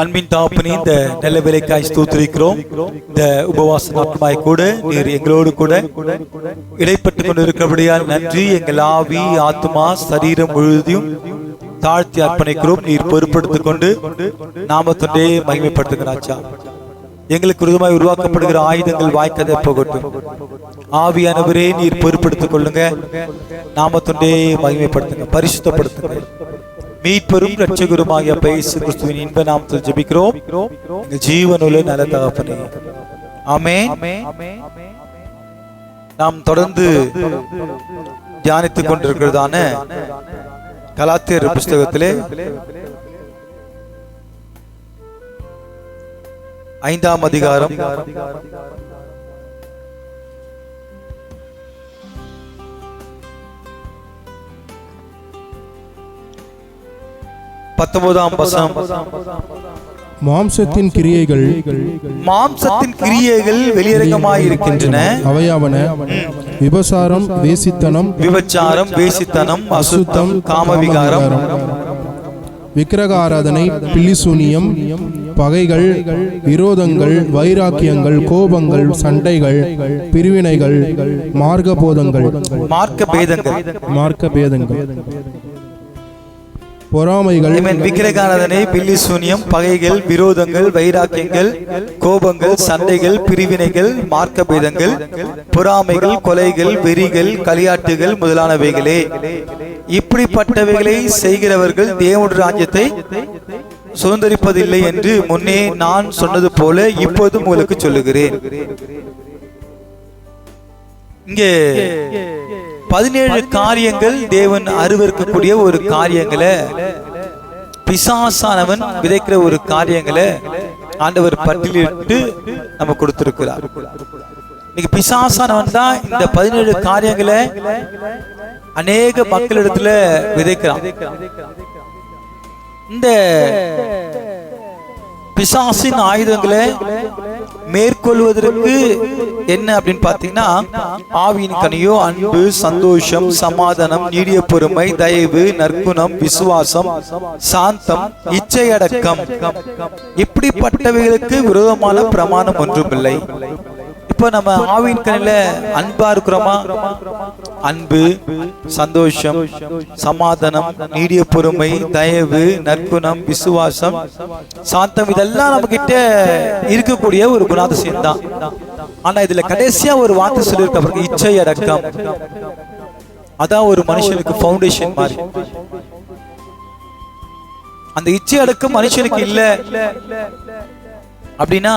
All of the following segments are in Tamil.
அன்பின் தாப்பனே, இந்த நல்ல வேலைக்காய் ஸ்தோத்திரிக்கிறோம். இந்த உபவாச நாட்களாய் கூட நீர் எங்களோடு கூட இடைப்பட்டு கொண்டிருக்கிறபடியால் நன்றி. எங்கள் ஆவி, ஆத்மா, சரீரம் முழுவதையும் தாழ்த்தி அர்ப்பணிக்கிறோம். நீர் பொறுப்படுத்திக் கொண்டு நாமத்தொண்டே மகிமைப்படுத்துகிறாச்சா. எங்களுக்கு விருதமாய் உருவாக்கப்படுகிற ஆயுதங்கள் வாய்க்கதை போகட்டும். ஆவியானவரே நீர் பொறுப்படுத்திக் கொள்ளுங்க. நாமத்தொண்டே மகிமைப்படுத்துங்க, பரிசுத்தப்படுத்துங்க. மீட்பெரும் இரட்சகருமாகிய இயேசு கிறிஸ்துவின் இன்ப நாமத்தில் ஜெபிக்கிறோம் ஜீவனுள்ள நல்ல தகப்பனே, ஆமென். நாம் தொடர்ந்து தியானித்துக் கொண்டிருக்கிறதான கலாத்தியர் புஸ்தகத்திலே 5ஆம் அதிகாரம் 19ஆம் வசனம். மாம்சத்தின் கிரியைகள் வெளியரங்கமாயிருக்கின்றன. அவையாவன விபசாரம், வேசித்தனம், அசுத்தம், காமவிகாரம், விக்கிரக ஆராதனை, பில்லிசூனியம், பகைகள், விரோதங்கள், வைராக்கியங்கள், கோபங்கள், சண்டைகள், பிரிவினைகள், மார்க்கபேதங்கள், பொறாமைகள், விக்கிரகாராதனை, பில்லிசூனியம், பகைகள், விரோதங்கள், வைராக்கியங்கள், கோபங்கள், சண்டைகள், பிரிவினைகள், மார்க்கபேதங்கள், பொறாமைகள், கொலைகள், வெறிகள், களியாட்டுகள் முதலானவைகளே. இப்படிப்பட்டவைகளை செய்கிறவர்கள் தேவனுடைய ராஜ்யத்தை சுதந்தரிப்பதில்லை என்று முன்னே நான் சொன்னது போல இப்போதும் உங்களுக்கு சொல்லுகிறேன். இங்கே 17 காரியங்கள் தேவன் அருவருக்கக்கூடிய ஒரு காரியங்களை, பிசாசானவன் விதைக்கிற ஒரு காரியங்களை ஆண்டவர் பட்டியலிட்டு நம்ம கொடுத்திருக்கிறார். இன்னைக்கு பிசாசானவன் தான் இந்த 17 காரியங்களை அநேக மக்களிடத்துல விதைக்கிறான். இந்த பிசாசின் ஆயுதங்களை மேற்கொள்வதற்கு என்ன அப்படின்னு பாத்தீங்கன்னா, ஆவியின் கனியோ அன்பு, சந்தோஷம், சமாதானம், நீடிய பொறுமை, தயவு, நற்குணம், விசுவாசம், சாந்தம், இச்சையடக்கம். இப்படிப்பட்டவைகளுக்கு விரோதமான பிரமாணம் ஒன்றுமில்லை. இப்ப நம்ம ஆவியின் கனில அன்பா இருக்கிறோமா? அன்பு, சந்தோஷம், சமாதானம், நீடிய பொறுமை, தயவு, நற்குணம், விசுவாசம், சாந்தம், இதெல்லாம் நம்ம கிட்ட இருக்கக்கூடிய ஒரு குணாதிசயம் தான். ஆனா இதுல கடைசியா ஒரு வார்த்தை சொல்லியிருக்க, இச்சை அடக்கம். அதான் ஒரு மனுஷனுக்கு பவுண்டேஷன் மாதிரி. அந்த இச்சை அடக்கம் மனுஷனுக்கு இல்ல அப்படின்னா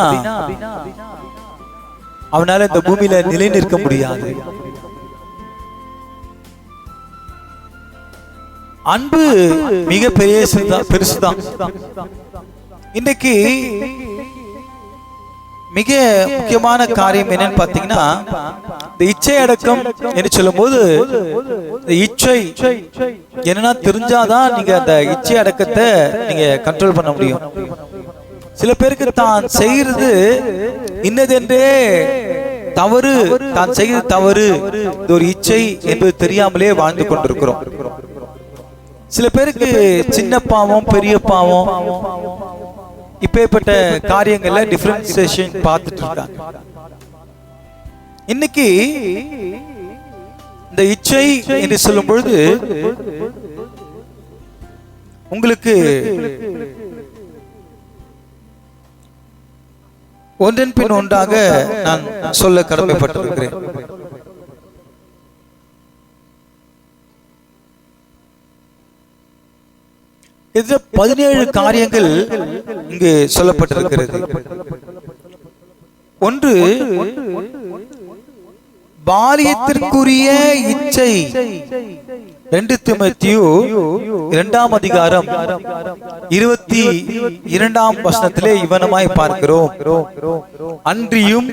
அவனால இந்த பூமியில நிலை நிற்க முடியாது. அன்பு மிக பெருசுதான். இன்னைக்கு மிக முக்கியமான காரியம் என்னன்னு பாத்தீங்கன்னா, இந்த இச்சை அடக்கம் என்று சொல்லும் போது, இச்சை என்னன்னா தெரிஞ்சாதான் நீங்க அந்த இச்சை அடக்கத்தை நீங்க கண்ட்ரோல் பண்ண முடியும். சில பேருக்கு தான் செய்யறது இன்னதென்றே தவறு, தான் செய்யறது தவறு, இது ஒரு இச்சை என்பது தெரியாமலே வாழ்ந்து கொண்டிருக்கிறோம். சில பேருக்கு சின்ன பாவம், பெரிய பாவம், இப்பேற்பட்ட காரியங்கள்ல டிஃபரன்சியேஷன் பார்த்துட்டு இருக்காங்க. இன்னைக்கு இந்த இச்சை என்று சொல்லும் பொழுது உங்களுக்கு ஒன்றன் பின் ஒன்றாக நான் சொல்ல கடமைப்பட்டிருக்கிறேன். இது 17 காரியங்கள் இங்கு சொல்லப்பட்டிருக்கிறது. ஒன்று, பாலியத்திற்குரிய இச்சை. 2 தீமோத்தேயு 2ஆம் அதிகாரம் 22ஆம் வசனத்திலே இவனமாய் பார்க்கிறோம். அன்றியும்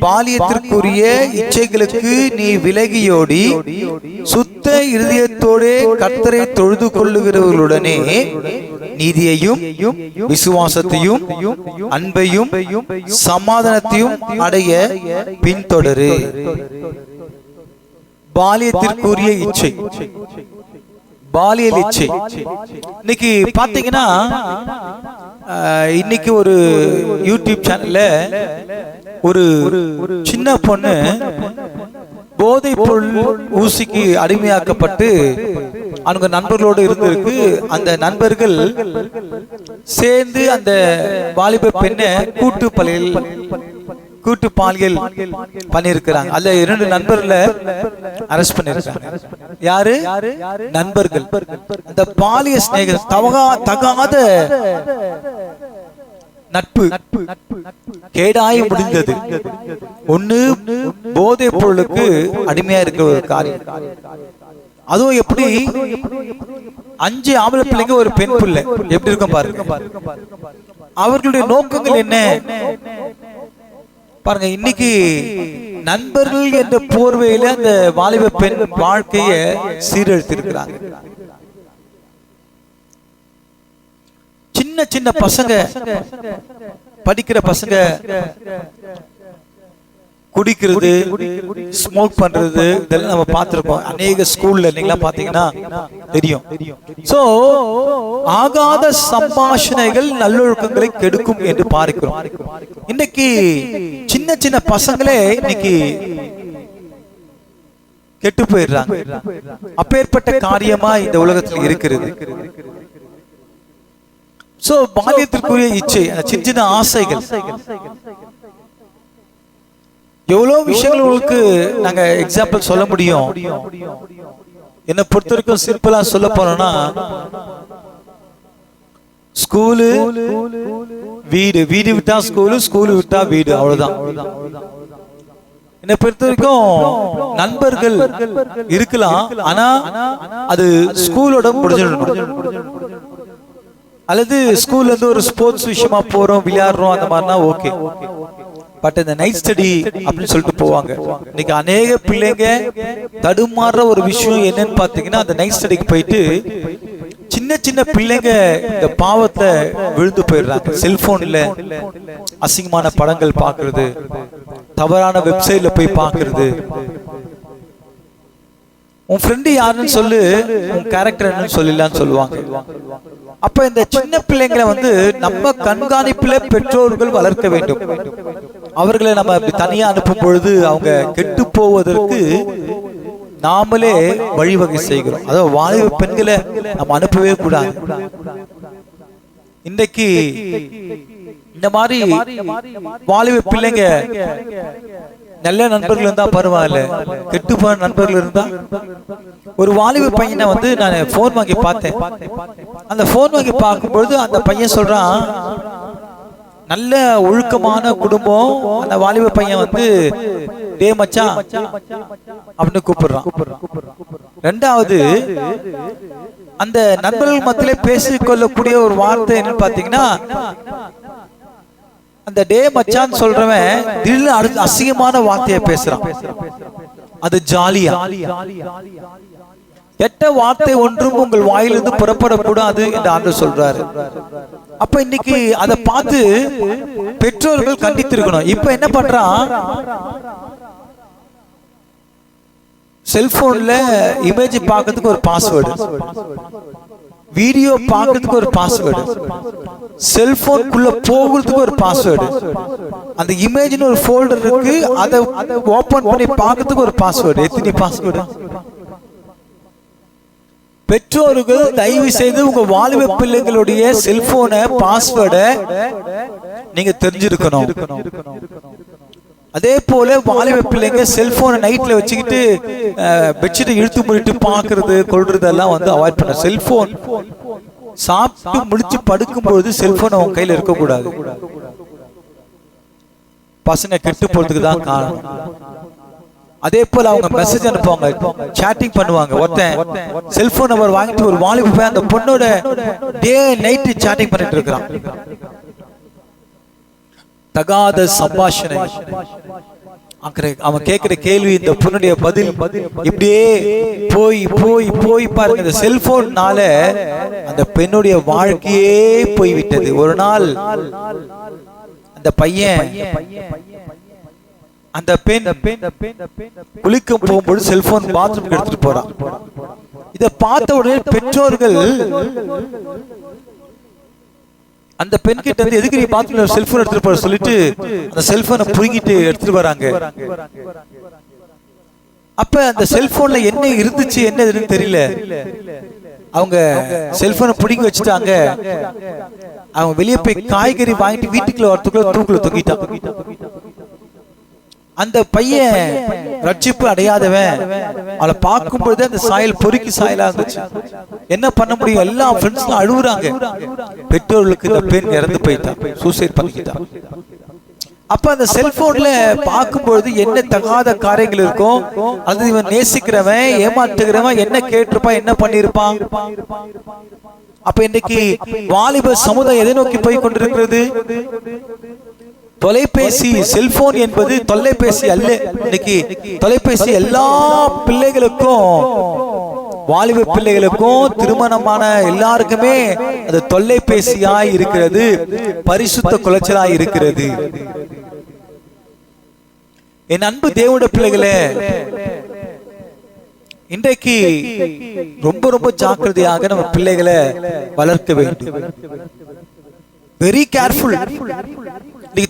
பாலியத்திற்குரிய இச்சைகளுக்கு நீ விலகியோடி சுத்த இருதயத்தோடே கர்த்தரை தொழுது கொள்ளுகிறவர்களுடனே நீதியையும் விசுவாசத்தையும் அன்பையும் சமாதானத்தையும் அடைய பின்தொடரு. பாலியத்திற்குரிய இச்சை, பாலியல் இச்சை. இன்னைக்கு பாத்தீங்கன்னா இன்னைக்கு ஒரு யூடியூப் சேனல்ல ஒரு சின்ன பொண்ணு போதை பொருள் ஊசிக்கு அடிமையாக்கப்பட்டு அவங்க நண்பர்களோடு இருந்திருக்கு. அந்த நண்பர்கள் சேர்ந்து அந்த வாலிப பெண்ணை கூட்டு பாலியல் பண்ணிருக்கிறாங்க. அதுல 2 நண்பர்ல அரெஸ்ட் பண்ணிருக்காங்க. யாரு? நண்பர்கள். அந்த பாலிய சிநேகம், தகாத நட்பு கேடாய் முடிந்தது. ஒண்ணு போதை பொருளுக்கு அடிமையா இருக்கிற ஒரு காரியம். அதுவும் எப்படி 5 ஆம்பளை பிள்ளைங்க ஒரு பெண் பிள்ளை எப்படி இருக்கும் பாருங்க. அவர்களுடைய நோக்கங்கள் என்ன பாருங்க. இன்னைக்கு நண்பர்கள் என்ற போர்வையில அந்த வாலிப பெண் வாழ்க்கைய சீரழித்திருக்கிறாங்க. சின்ன சின்ன பசங்க, படிக்கிற பசங்க குடிக்கிறது, ஸ்மோக் பண்றது, இதெல்லாம் நம்ம பார்த்திருக்கோம் அநேக ஸ்கூல்ல. நீங்களா பாத்தீங்கன்னா தெரியும். சோ ஆகாத சம்பாஷணைகள் நல்லொழுக்கங்களை கெடுக்கும் என்று பார்க்கிறோம். இன்னைக்கு சின்ன சின்ன பசங்களே இன்னைக்கு கெட்டு போயிடுறாங்க. அப்பேற்பட்ட காரியமா இந்த உலகத்தில் இருக்கிறது. சோ பாலியத்திற்குரிய இச்சை, சின்ன சின்ன ஆசைகள், எவ்வளவு விஷயங்கள் உங்களுக்கு நாங்க எக்ஸாம்பிள் சொல்ல முடியும். என்ன பொறுத்த வரைக்கும் சிம்பிளா சொல்ல போனோம்னா, ஸ்கூலு வீடு, வீடு விட்டா ஸ்கூலு, ஸ்கூலு விட்டா வீடு, அவ்வளவுதான். என்னை பொறுத்த வரைக்கும் நண்பர்கள் இருக்கலாம், ஆனா அது ஸ்கூலோட முடிஞ்சிடணும். அல்லது ஸ்கூல்ல இருந்து ஒரு ஸ்போர்ட்ஸ் விஷயமா போறோம், விளையாடுறோம், அந்த மாதிரினா ஓகே. பட் இந்த நைட் ஸ்டடி அப்படின்னு சொல்லிட்டு போவாங்க. இன்னைக்கு அநேக பிள்ளைங்க தடுமாறுற ஒரு விஷயம் என்னன்னு பாத்தீங்கன்னா, அந்த நைட் ஸ்டடிக்கு போயிட்டு சின்ன சின்ன பிள்ளைங்க இந்த பாவத்தை விழுந்து போயிடுறாங்க. செல்போன்ல அசிங்கமான படங்கள் பாக்குறது, தவறான வெப்சைட்ல போய் பாக்குறது. உன் ஃப்ரெண்டு யாருன்னு சொல்லு, உன் கேரக்டர் என்னன்னு சொல்லலான்னு சொல்லுவாங்க. அப்ப இந்த சின்ன பிள்ளைங்களை நம்ம கண்காணிப்புல பெற்றோர்கள் வளர்க்க வேண்டும். அவர்களை நம்ம தனியா அனுப்பும் பொழுது அவங்க கெட்டு போவதற்கு நாமளே வழிவகை செய்கிறோம். அதாவது வாலிப பெண்களை நம்ம அனுப்பவே கூடாது. இன்றைக்கு இந்த மாதிரி வாலிப பிள்ளைங்க நல்ல நண்பர்கள் இருந்தா பரவாயில்ல, கெட்டு போன நண்பர்கள் இருந்தா. ஒரு வாலிப பையனை நான் போன் வாங்கி பார்த்தேன். அந்த போன் வாங்கி பார்க்கும்பொழுது அந்த பையன் சொல்றான், நல்ல ஒழுக்கமான குடும்பம். அந்த வாலிப பையன் டே மச்சான் அப்படின்னு கூப்பிடுறான். 2வது, அந்த நண்பர்கள் மத்தியிலே பேசிக் கொள்ளக்கூடிய ஒரு வார்த்தை என்னன்னு பாத்தீங்கன்னா, அந்த டே மச்சான் சொல்றவன் திடீர்னு அடுத்த அசிங்கமான வார்த்தையை பேசுறான். அது ஜாலியா. கெட்ட வார்த்தை ஒன்றும் உங்கள் வாயிலிருந்து புறப்படக்கூடாது என்று ஆண்டவர் சொல்றாரு. அப்ப இன்னைக்கு அதை பார்த்து பெற்றோர்கள் கண்டித்திருக்கணும். இப்ப என்ன பண்றான், செல்போன்ல இமேஜ் பார்க்கிறதுக்கு ஒரு பாஸ்வேர்டு, வீடியோ பார்க்கிறதுக்கு ஒரு பாஸ்வேர்டு, செல்போனுக்குள்ள போகிறதுக்கு ஒரு பாஸ்வேர்டு, அந்த இமேஜ்னு ஒரு ஃபோல்டர் இருக்கு, அதை ஓபன் பண்ணி பார்க்கிறதுக்கு ஒரு பாஸ்வேர்டு. எத்தனை பாஸ்வேர்டு? பெற்றோர்கள் தயவு செய்து உங்க வாலிப பிள்ளைகளுடைய செல்போனை பாஸ்வேர்டை நீங்க தெரிஞ்சிருக்கணும். அதே போல வாலிப பிள்ளைங்க செல்போனை நைட்ல வச்சுக்கிட்டு பெட்ஷீட்டை இழுத்து முடிட்டு பாக்குறது, கொள்றதெல்லாம் அவாய்ட் பண்ண. செல்போன் சாப்பிட்டு முடிச்சு படுக்கும்போது செல்போன் அவங்க கையில இருக்கக்கூடாது. பசங்க கெட்டு போறதுக்கு தான் காரணம். அதே போல அவங்க மெசேஜ் அனுப்புவாங்க, சாட்டிங் பண்ணுவாங்க. ஒருத்தன் செல்போன் நம்பர் வாங்கிட்டு ஒரு வாலிப பையன் அந்த பொண்ணோட டே நைட் சாட்டிங் பண்ணிட்டு இருக்கிறான். தகாத சம்பாஷணை. அவன் கேட்கிற கேள்வி, இந்த பொண்ணுடைய பதில் இப்படியே போய் போய் போய் பாருங்க. இந்த செல்போன்னால அந்த பெண்ணுடைய வாழ்க்கையே போய்விட்டது. ஒரு நாள் அந்த பையன், அந்த பெண் குளிக்க போகும்போது செல்போன் பாத்ரூம் எடுத்துட்டு போறான். இத பார்த்த உடனே பெற்றோர்கள் அந்த பெண் கிட்ட வந்து எதுக்கு நீ பாத்ரூம்ல செல்போன் எடுத்துட்டு போற சொல்லிட்டு அந்த செல்போனை புடுங்கிட்டு எடுத்துட்டு வராங்க. அப்ப அந்த செல்போன்ல என்ன இருந்துச்சு என்ன எதுன்னு தெரியல. அவங்க செல்போனை புடுங்கி வச்சுட்டாங்க. அவங்க வெளியே போய் காய்கறி வாங்கிட்டு வீட்டுக்குள்ள வரத்துக்குள்ள தூக்குல தொங்கிட்டான். அந்த பையன் ரட்சிப்பு அடையாதவன் அவளை பார்க்கும் பொழுது அந்த சாயல் பொறுக்கி சாயலா இருந்துச்சு. என்ன பண்ண முடியும்? எல்லா ஃப்ரெண்ட்ஸ்லாம் அழுகுறாங்க. பெற்றோர்களுக்கு இந்த பெண் இறந்து போயிட்டான், சூசைட் பண்ணிக்கிட்டான். அப்ப அந்த செல்போன்ல பார்க்கும்பொழுது என்ன தகாத காரியங்கள் இருக்கும், அது இவன் நேசிக்கிறவன் ஏமாற்றுகிறவன் என்ன கேட்டிருப்பான், என்ன பண்ணிருப்பான். அப்ப இன்னைக்கு வாலிப சமுதாயம் எதை நோக்கி போய் கொண்டிருக்கிறது? தொலைபேசி, செல்போன் என்பது தொலைபேசி அல்ல. இன்னைக்கு தொலைபேசி எல்லா பிள்ளைகளுக்கும், வாலிப பிள்ளைகளுக்கும், திருமணமான எல்லாருக்குமே அது தொலைபேசியாய் இருக்கிறது, பரிசுத்த குலைச்சலாய் இருக்கிறது. என் அன்பு தேவனுடைய பிள்ளைகளே, இன்றைக்கு ரொம்ப ரொம்ப ஜாக்கிரதையாக நம்ம பிள்ளைகளை வளர்க்க வேண்டும். Very careful.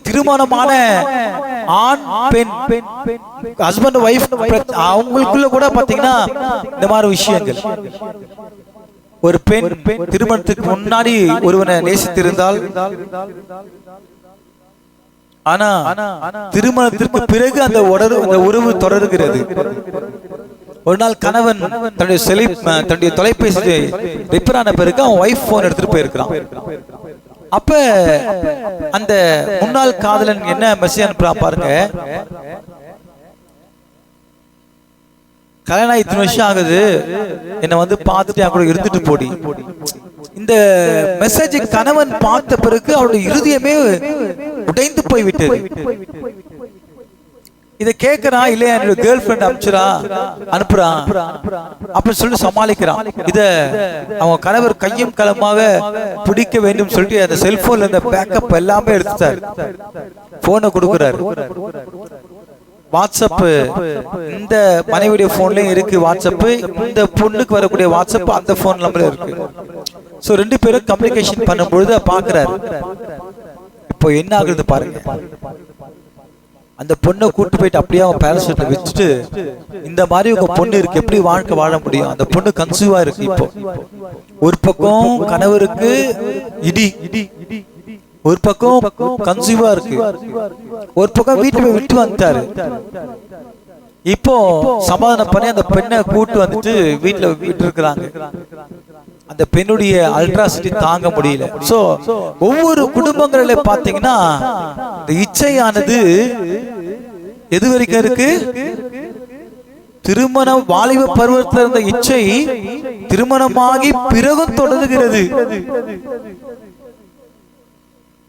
திருமணமான ஆண் பெண், ஹஸ்பண்ட் வைஃப், அவங்களுக்குள்ள கூட பாத்தீங்கன்னா இந்த மாதிரி விஷயங்கள். ஒரு பெண் திருமணத்துக்கு முன்னாடி ஒருவனை நேசித்திருந்தால், ஆனா திருமணத்திற்கு பிறகு அந்த உறவு தொடர்கிறது. ஒரு நாள் கணவன் தன்னுடைய தொலைபேசி ரிப்பேர் ஆன பிறகு அவன் வைஃப் போன் எடுத்துட்டு போயிருக்கிறான். அப்ப அந்த முன்னாள் காதலன் என்ன மெசேஜ் அனுப்புறான் பாருங்க. கல்யாணம் இத்தனை வருஷம் ஆகுது, என்ன வந்து பார்த்துட்டு கூட இருந்துட்டு போடி. இந்த மெசேஜ் கணவன் பார்த்த பிறகு அவருடைய இருதயமே உடைந்து போய் விட்டது. இதை கேட்கறான், இல்லையா என்னோட கேர்ள் ஃபிரெண்ட் அனுப்புறான் அப்படின்னு சொல்லி சமாளிக்கிறான். இத அவங்க கணவர் கையும் களமாக பிடிக்க வேண்டும் சொல்லிட்டு அந்த செல்போன்ல இந்த பேக்கப் எல்லாமே எடுத்துட்டாரு. போனை கொடுக்குறாரு. வாட்ஸ்அப் இந்த மனைவியுடைய போன்லயும் இருக்கு வாட்ஸ்அப், இந்த பொண்ணுக்கு வரக்கூடிய வாட்ஸ்அப் அந்த போன் நம்பர்ல இருக்கு. சோ ரெண்டு பேரும் கம்யூனிகேஷன் பண்ணும்பொழுது பாக்குறாரு. இப்போ என்ன ஆகுது பாருங்க. அந்த பொண்ணை கூட்டு போயிட்டு அப்படியே அவன் பேரண்ட்ஸ்ல வச்சுட்டு, இந்த மாதிரி உங்க பொண்ணு இருக்கு, எப்படி வாழ்க்கை வாழ முடியும்? அந்த பொண்ணு கன்சீவா இருக்கு. இப்போ ஒரு பக்கம் கணவருக்கு இடி, ஒரு பக்கம் கன்சீவா இருக்கு, ஒரு பக்கம் வீட்டுல போய் விட்டு வந்துட்டாரு. இப்போ சமாதானம் பண்ணி அந்த பெண்ணை கூட்டு வந்துட்டு வீட்டுல விட்டு இருக்கிறாங்க. அந்த பெண்ணுடைய அல்ட்ராசிட்டி தாங்க முடியல. சோ ஒவ்வொரு குடும்பங்களில பாத்தீங்கன்னா இந்த இச்சையானது எது வரைக்கும் இருக்கு? திருமணம் வாலிப பருவத்தில் இருந்த இச்சை திருமணமாகி பிறகும் தொடர்கிறது.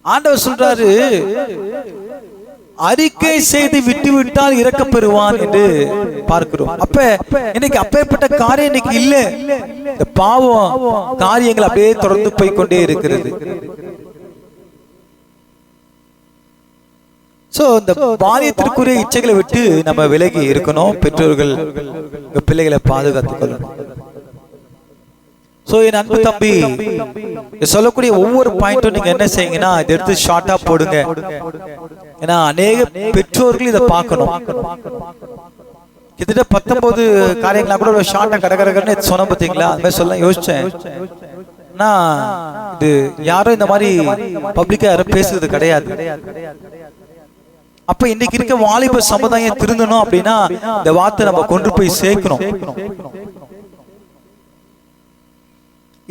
ஆண்டவர் சொல்றாரு, அறிக்கை செய்து விட்டுவிட்டால் இறக்கப் பெறுவான் என்று பார்க்கிறோம். அப்ப இன்னைக்கு அப்பேற்பட்ட காரியம் இன்னைக்கு இல்ல. இந்த பாவம் காரியங்கள் அப்படியே தொடர்ந்து போய் கொண்டே இருக்கிறது. சோ இந்த பாலியத்திற்குரிய இச்சைகளை விட்டு நம்ம விலகி இருக்கணும். பெற்றோர்கள் பிள்ளைகளை பாதுகாத்துக் கொள்ளணும். சோ என் அன்பு தம்பி, சொல்லக்கூடிய ஒவ்வொரு பாயிண்டும் நீங்க என்ன செய்யுங்கன்னா இதை எடுத்து ஷார்ட்டா போடுங்க. ஏன்னா அநேக பெற்றோர்கள் இதை பார்க்கணும். கிட்டத்தட்ட 19 காரியங்களா கூட ஷார்ட்டா கடகடன்னு சொன்ன பார்த்தீங்களா? அது மாதிரி சொல்ல யோசிச்சேன். இது யாரும் இந்த மாதிரி பப்ளிக்கா யாரும் பேசுறது கிடையாது. அப்ப இன்னைக்கு இருக்க வாலிப சமுதாயம் திருந்தணும் அப்படின்னா இந்த வார்த்தை நம்ம கொண்டு போய் சேர்க்கணும்.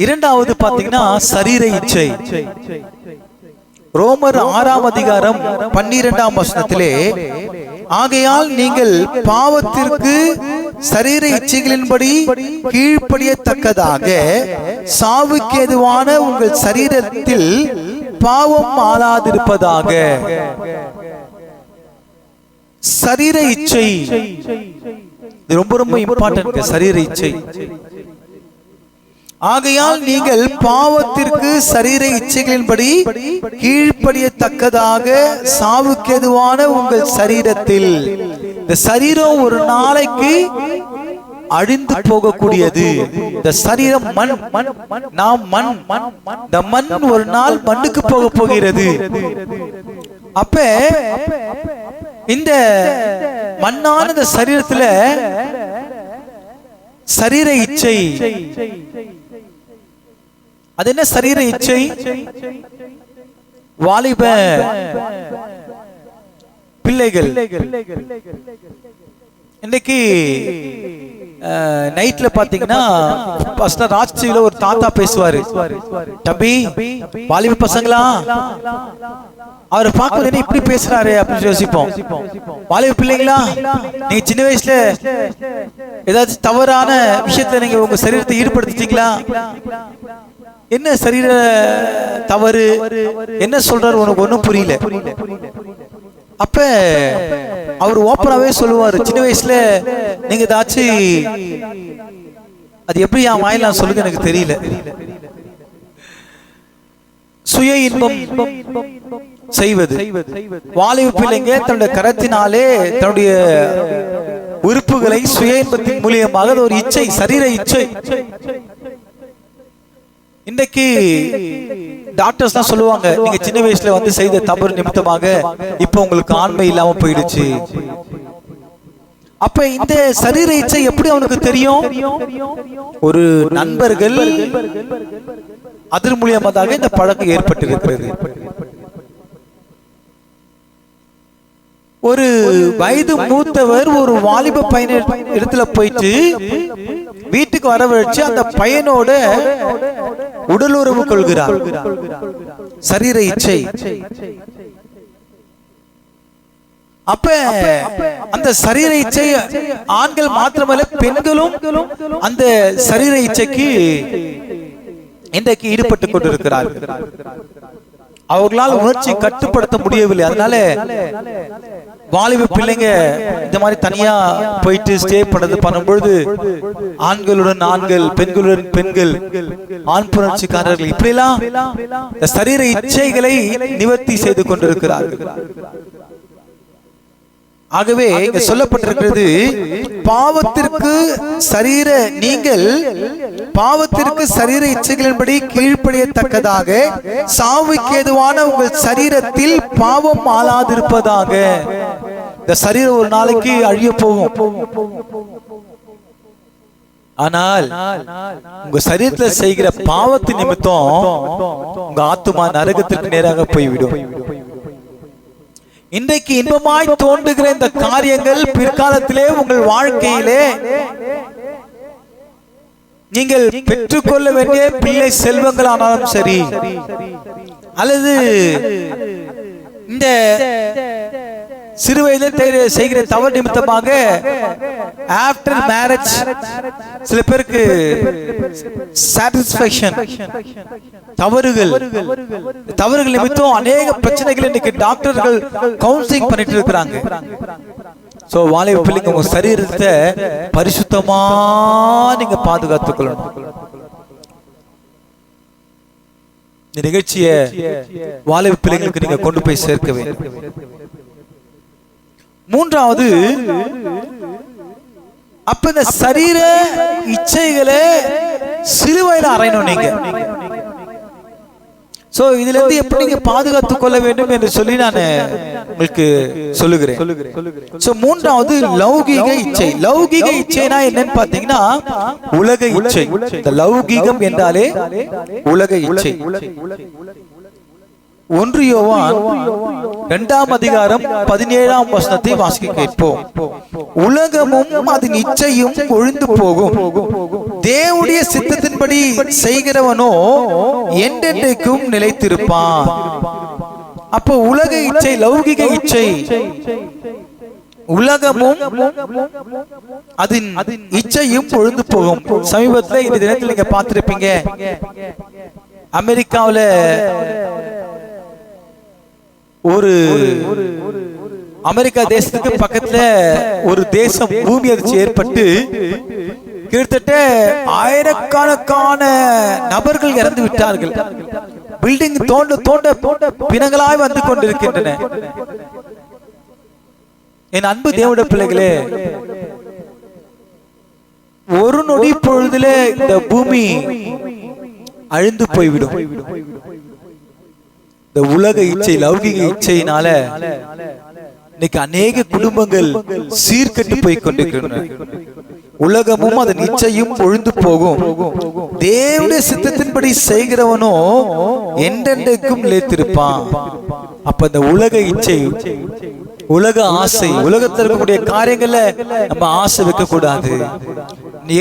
இரண்டாவது பாத்தீங்கன்னா சரீர இச்சை. ரோமர் 6ஆம் அதிகாரம் 12ஆம் வசனத்திலே, ஆகையால் நீங்கள் பாவத்திற்கு சரீர இச்சைகளின்படி கீழ்ப்படியத்தக்கதாக சாவுக்கு ஏதுவான உங்கள் சரீரத்தில் பாவம் ஆளாதிருப்பதாக. சரீர இச்சை ரொம்ப ரொம்ப இம்பார்ட்டன்ட். சரீர இச்சை. ஆகையால் நீங்கள் பாவத்திற்கு சரீர இச்சைகளின்படி கீழ்ப்படியத்தக்கதாக சாவுக்கேதுவான உங்கள் சரீரத்தில். இந்த சரீரம் ஒரு நாளைக்கு அழிந்து போகக்கூடியது. இந்த சரீரம் மண், நாம் மண். இந்த மண் ஒரு நாள் மண்ணுக்கு போக போகிறது. அப்ப இந்த மண்ணான இந்த சரீரத்துல சரீர இச்சை, அது என்ன சரீர இச்சை? வாலிப பிள்ளைகள் இன்னைக்கு நைட்ல பாத்தீங்கன்னா ராட்சியில ஒரு தாத்தா பேசுவாரு, தம்பி வாலிப பசங்களா, அவரை பார்க்கறது இப்படி பேசுறாரு அப்படின்னு யோசிப்போம். வாலிப பிள்ளைங்களா, நீங்க சின்ன வயசுல ஏதாச்சும் தவறான விஷயத்துல நீங்க உங்க சரீரத்தை ஈடுபடுத்திட்டீங்களா? என்ன சரீர தவறு, என்ன சொல்றாரு உனக்கு ஒண்ணும் புரியல. அப்ப அவர் ஓப்பனாவே சொல்லுவாரு, சின்ன வயசுல நீங்க ஏதாச்சும், அது எப்படி என் வாயில சொல்லுங்க எனக்கு தெரியல, சுய இன்பம் செய்வது. வாலிப பிள்ளைங்க தன்னுடைய கரத்தினாலே தன்னுடைய உறுப்புகளை சுய இன்பத்தின் மூலியமாக ஒரு இச்சை, சரீர இச்சை. இன்னைக்கு டாக்டர்ஸ் தான் சொல்லுவாங்க, நீங்க சின்ன வயசுல வந்து செய்த தவறு நிமித்தமாக இப்ப உங்களுக்கு ஆண்மை இல்லாம போயிடுச்சு. அப்ப இந்த சரீர இச்சை எப்படி அவனுக்கு தெரியும்? ஒரு நண்பர்கள் அதன் மூலியமாக இந்த பழக்கம் ஏற்பட்டிருக்கிறது. ஒரு வயது மூத்தவர் ஒரு வாலிப பையன் இடத்துல போயிட்டு வீட்டுக்கு வரவழைச்சு அந்த பையனோட உடலுறவு கொள்கிறார். சரீர இச்சை. அப்ப அந்த சரீர இச்சை ஆண்கள் மாத்திரமல்ல, பெண்களும் அந்த சரீர இச்சைக்கு இன்றைக்கு ஈடுபட்டுக் கொண்டிருக்கிறார்கள். அவர்களால் உணர்ச்சி கட்டுப்படுத்த முடியவில்லை. அதனால வாலிப பிள்ளைங்க இந்த மாதிரி தனியா போயிட்டு ஸ்டே பண்ணும்பொழுது ஆண்களுடன் ஆண்கள், பெண்களுடன் பெண்கள், ஆண் புணர்ச்சிக்காரர்கள் இப்படி எல்லாம் சரீர இச்சைகளை நிவர்த்தி செய்து கொண்டிருக்கிறார்கள். ஆகவே இங்க சொல்லப்பட்டிருக்கிறது, பாவத்திற்கு சரீர நீங்கள் பாவத்திற்கு சரீர இச்சைகளின்படி கீழ்ப்படியத்தக்கதாக சாவுக்கு ஏதுவான உங்கள் சரீரத்தில் பாவம் ஆளாதிருப்பதாக. இந்த சரீரம் ஒரு நாளைக்கு அழிய போகும். ஆனால் உங்க சரீரத்தில் செய்கிற பாவத்தின் நிமித்தம் உங்க ஆத்துமா நரகத்திற்கு நேராக போய்விடும். இன்றைக்கு இன்பமாய் தோன்றுகிற இந்த காரியங்கள் பிற்காலத்திலே உங்கள் வாழ்க்கையிலே நீங்கள் பெற்றுக்கொள்ள வேண்டிய பிள்ளை செல்வங்கள் ஆனாலும் சரி, அல்லது இந்த சிறு வயதில் செய்கிற தவறு நிமித்தமாக ஆஃப்டர் மேரேஜ் சில பேருக்கு சாட்டிஸ்ஃபேக்ஷன் தவறுகள் நிமித்தம் அநேக பிரச்சனைகள் இன்னைக்கு டாக்டர்கள் கவுன்சிலிங் பண்ணிட்டு இருக்கிறாங்க. சோ வாலிப பிள்ளைங்க உங்க சரீரத்தை பரிசுத்தமா நீங்க பாதுகாத்துக் கொள்ளணும். இந்த நிகழ்ச்சியை வாலிப பிள்ளைங்களுக்கு நீங்க கொண்டு போய் சேர்க்க வேண்டும். மூன்றாவது, அப்ப இந்த சரீர இச்சைகளை சிலுவையில அறையணும் நீங்க. சோ இதுல இருந்து எப்படி நீங்க பாதுகாத்துக் கொள்ள வேண்டும் என்று சொல்லி நான் உங்களுக்கு சொல்லுகிறேன். சோ மூன்றாவது லௌகீக இச்சை. லௌகீக இச்சைனா என்னன்னு பாத்தீங்கன்னா உலக இச்சை. இந்த லௌகீகம் என்றாலே உலக இச்சை. 1 யோவான் 2ஆம் அதிகாரம் 17ஆம் வசனத்தை வாசிக்க கேட்போம். உலகமும் அதன் இச்சையும் ஒழிந்து போகும், தேவனுடைய சித்தத்தின்படி செய்கிறவனோ என்றென்றைக்கும் நிலைத்திருப்பான். அப்போ உலக இச்சை, லௌகிக இச்சை, உலகமும் அதன் இச்சையும் ஒழிந்து போகும். சமீபத்தில் இந்த தினத்தில் நீங்க பார்த்திருப்பீங்க, அமெரிக்காவில் ஒரு அமெரிக்கா தேசத்துக்கு பக்கத்துல ஒரு தேசம் பூமி அதிர்ச்சி ஏற்பட்டு கிட்டத்தட்ட ஆயிரக்கணக்கான நபர்கள் இறந்து விட்டார்கள். பில்டிங் தோண்ட தோண்ட பிணங்களாய் வந்து கொண்டிருக்கின்றன. என் அன்பு தேவனுடைய பிள்ளைகளே, ஒரு நொடி பொழுதுல இந்த பூமி அழிந்து போய்விடும். இந்த உலக இச்சை, லௌகிக இச்சையினால இன்னைக்கு அநேக குடும்பங்கள் சீர்கெட்டு போய் கொண்டிருக்கின்றன. உலகமும் அதன் இச்சையும் ஒழிந்து போகும். தேவனுடைய சித்தத்தின்படி செய்கிறவனோ என்றென்றைக்கும் நிலைத்திருப்பான். அப்ப இந்த உலக இச்சை, உலக ஆசை, உலகத்தில் இருக்கக்கூடிய காரியங்கள்ல நம்ம ஆசை வைக்க கூடாது.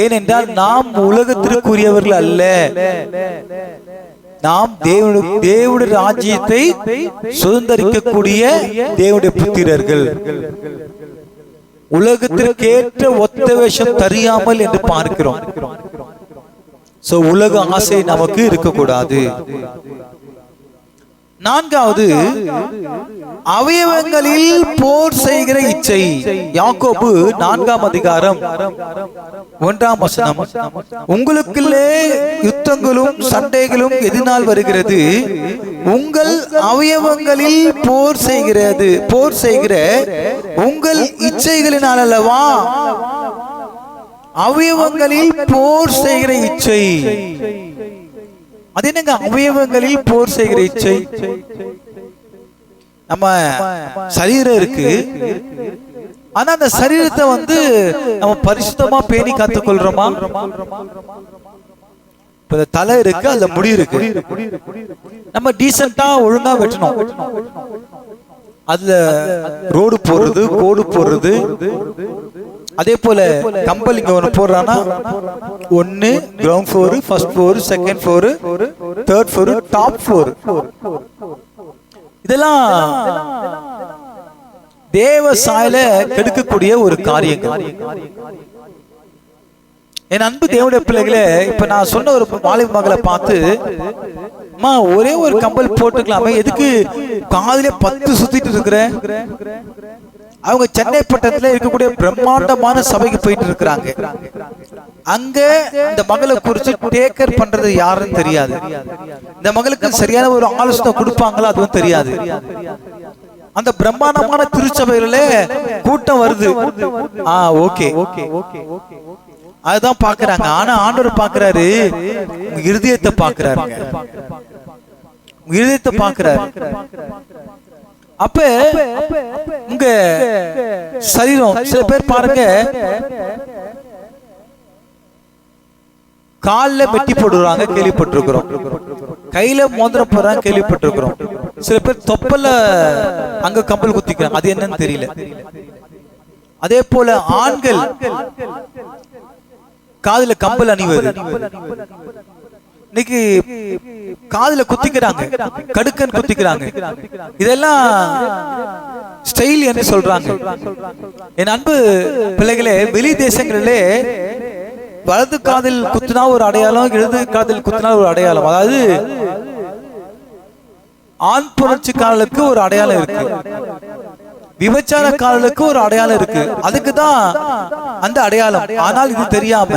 ஏனென்றால் நாம் உலகத்திற்குரியவர்கள் அல்ல. நாம் தேவனுடைய ராஜ்யத்தை சுதந்திரிக்கக்கூடிய தேவனுடைய புத்திரர்கள். உலகத்திற்கேற்ற ஒத்த வேஷம் தெரியாமல் என்று பார்க்கிறோம். சோ உலக ஆசை நமக்கு இருக்கக்கூடாது. நான்காவது, அவயவங்களில் போர் செய்கிற இச்சை. யாக்கோபு 4ஆம் அதிகாரம் 1ஆம் வசனம். உங்களுக்குள்ளே யுத்தங்களும் சண்டைகளும் எதனால் வருகிறது? உங்கள் அவயவங்களில் போர் செய்கிற உங்கள் இச்சைகளினால் அல்லவா? அவயவங்களில் போர் செய்கிற இச்சை. அது என்னங்க அவயவங்களில் போர் செய்கிற இச்சை? நம்ம சரீரம் இருக்கு, ஆனா அந்த சரீரத்தை நம்ம பரிசுத்தமா பேணி காத்துக் கொள்றோமா? தலை இருக்கு, அதுல முடி இருக்கு, நம்ம டீசென்டா ஒழுங்கா வெட்டணும். அதுல ரோடு போடுறது, கோடு போடுறது. அதே போல கம்பல் இங்க ஒண்ணு போடுறானா, 1 ground floor, first floor, second floor, third floor, top floor. இதெல்லாம் தேவ சாயல கெடுக்கக்கூடிய ஒரு காரியங்கள். என் அன்பு தேவனுடைய பிள்ளைகளே, இப்ப நான் சொன்ன ஒரு வாலிப மகளை பார்த்து, அம்மா ஒரே ஒரு கம்பல் போட்டுக்கலாமே, எதுக்கு காதிலே 10 சுத்திட்டு இருக்கிற? அவங்க சென்னை பட்டணத்துல இருக்கக்கூடிய பிரம்மாண்டமான சபைக்கு போயிட்டு இருக்கிறாங்க. அங்க இந்த மகளை குறிச்சு டேக்கர் பண்றது யாருன்னு தெரியாது. இந்த மகளுக்கு சரியான ஒரு ஆலோசனை கொடுப்பாங்களா அதுவும் தெரியாது. அந்த பிரம்மாண்டமான திருச்சபையில கூட்டம் வருது. ஓகே, அதுதான் பாக்குறாங்க. ஆனா ஆண்டவர் பாக்குறாரு, இருதயத்தை பாக்குறாரு, இருதயத்தை பாக்குறாரு. அப்ப உங்க சரீரம், சில பேர் பாருங்க கால்ல வெட்டி போடுறாங்க, கேள்விப்பட்டிருக்கிறோம். கையில மோதிரம் போடுறாங்க, கேள்விப்பட்டிருக்கிறோம். சில பேர் தொப்பல அங்க கம்பல் குத்திக்கிறாங்க, அது என்னன்னு தெரியல. அதே போல ஆண்கள் காதுல கம்பல் அணிவது. இன்னைக்கு காதுல குத்திக்கிறாங்க, கடுக்கன் குத்திக்கிறாங்க. இதெல்லாம் ஸ்டைல் என்று சொல்றாங்க. என் அன்பு பிள்ளைகளே, வெளி தேசங்களிலே வலது காதில் குத்தினா ஒரு அடையாளம், இடது காதில் குத்தினா ஒரு அடையாளம். அதாவது ஆண் புணர்ச்சிக்காரர்களுக்கு ஒரு அடையாளம் இருக்கு, விபச்சார காரர்களுக்கு ஒரு அடையாளம் இருக்கு. அதுக்குதான் அந்த அடையாளம். ஆனால் இது தெரியாம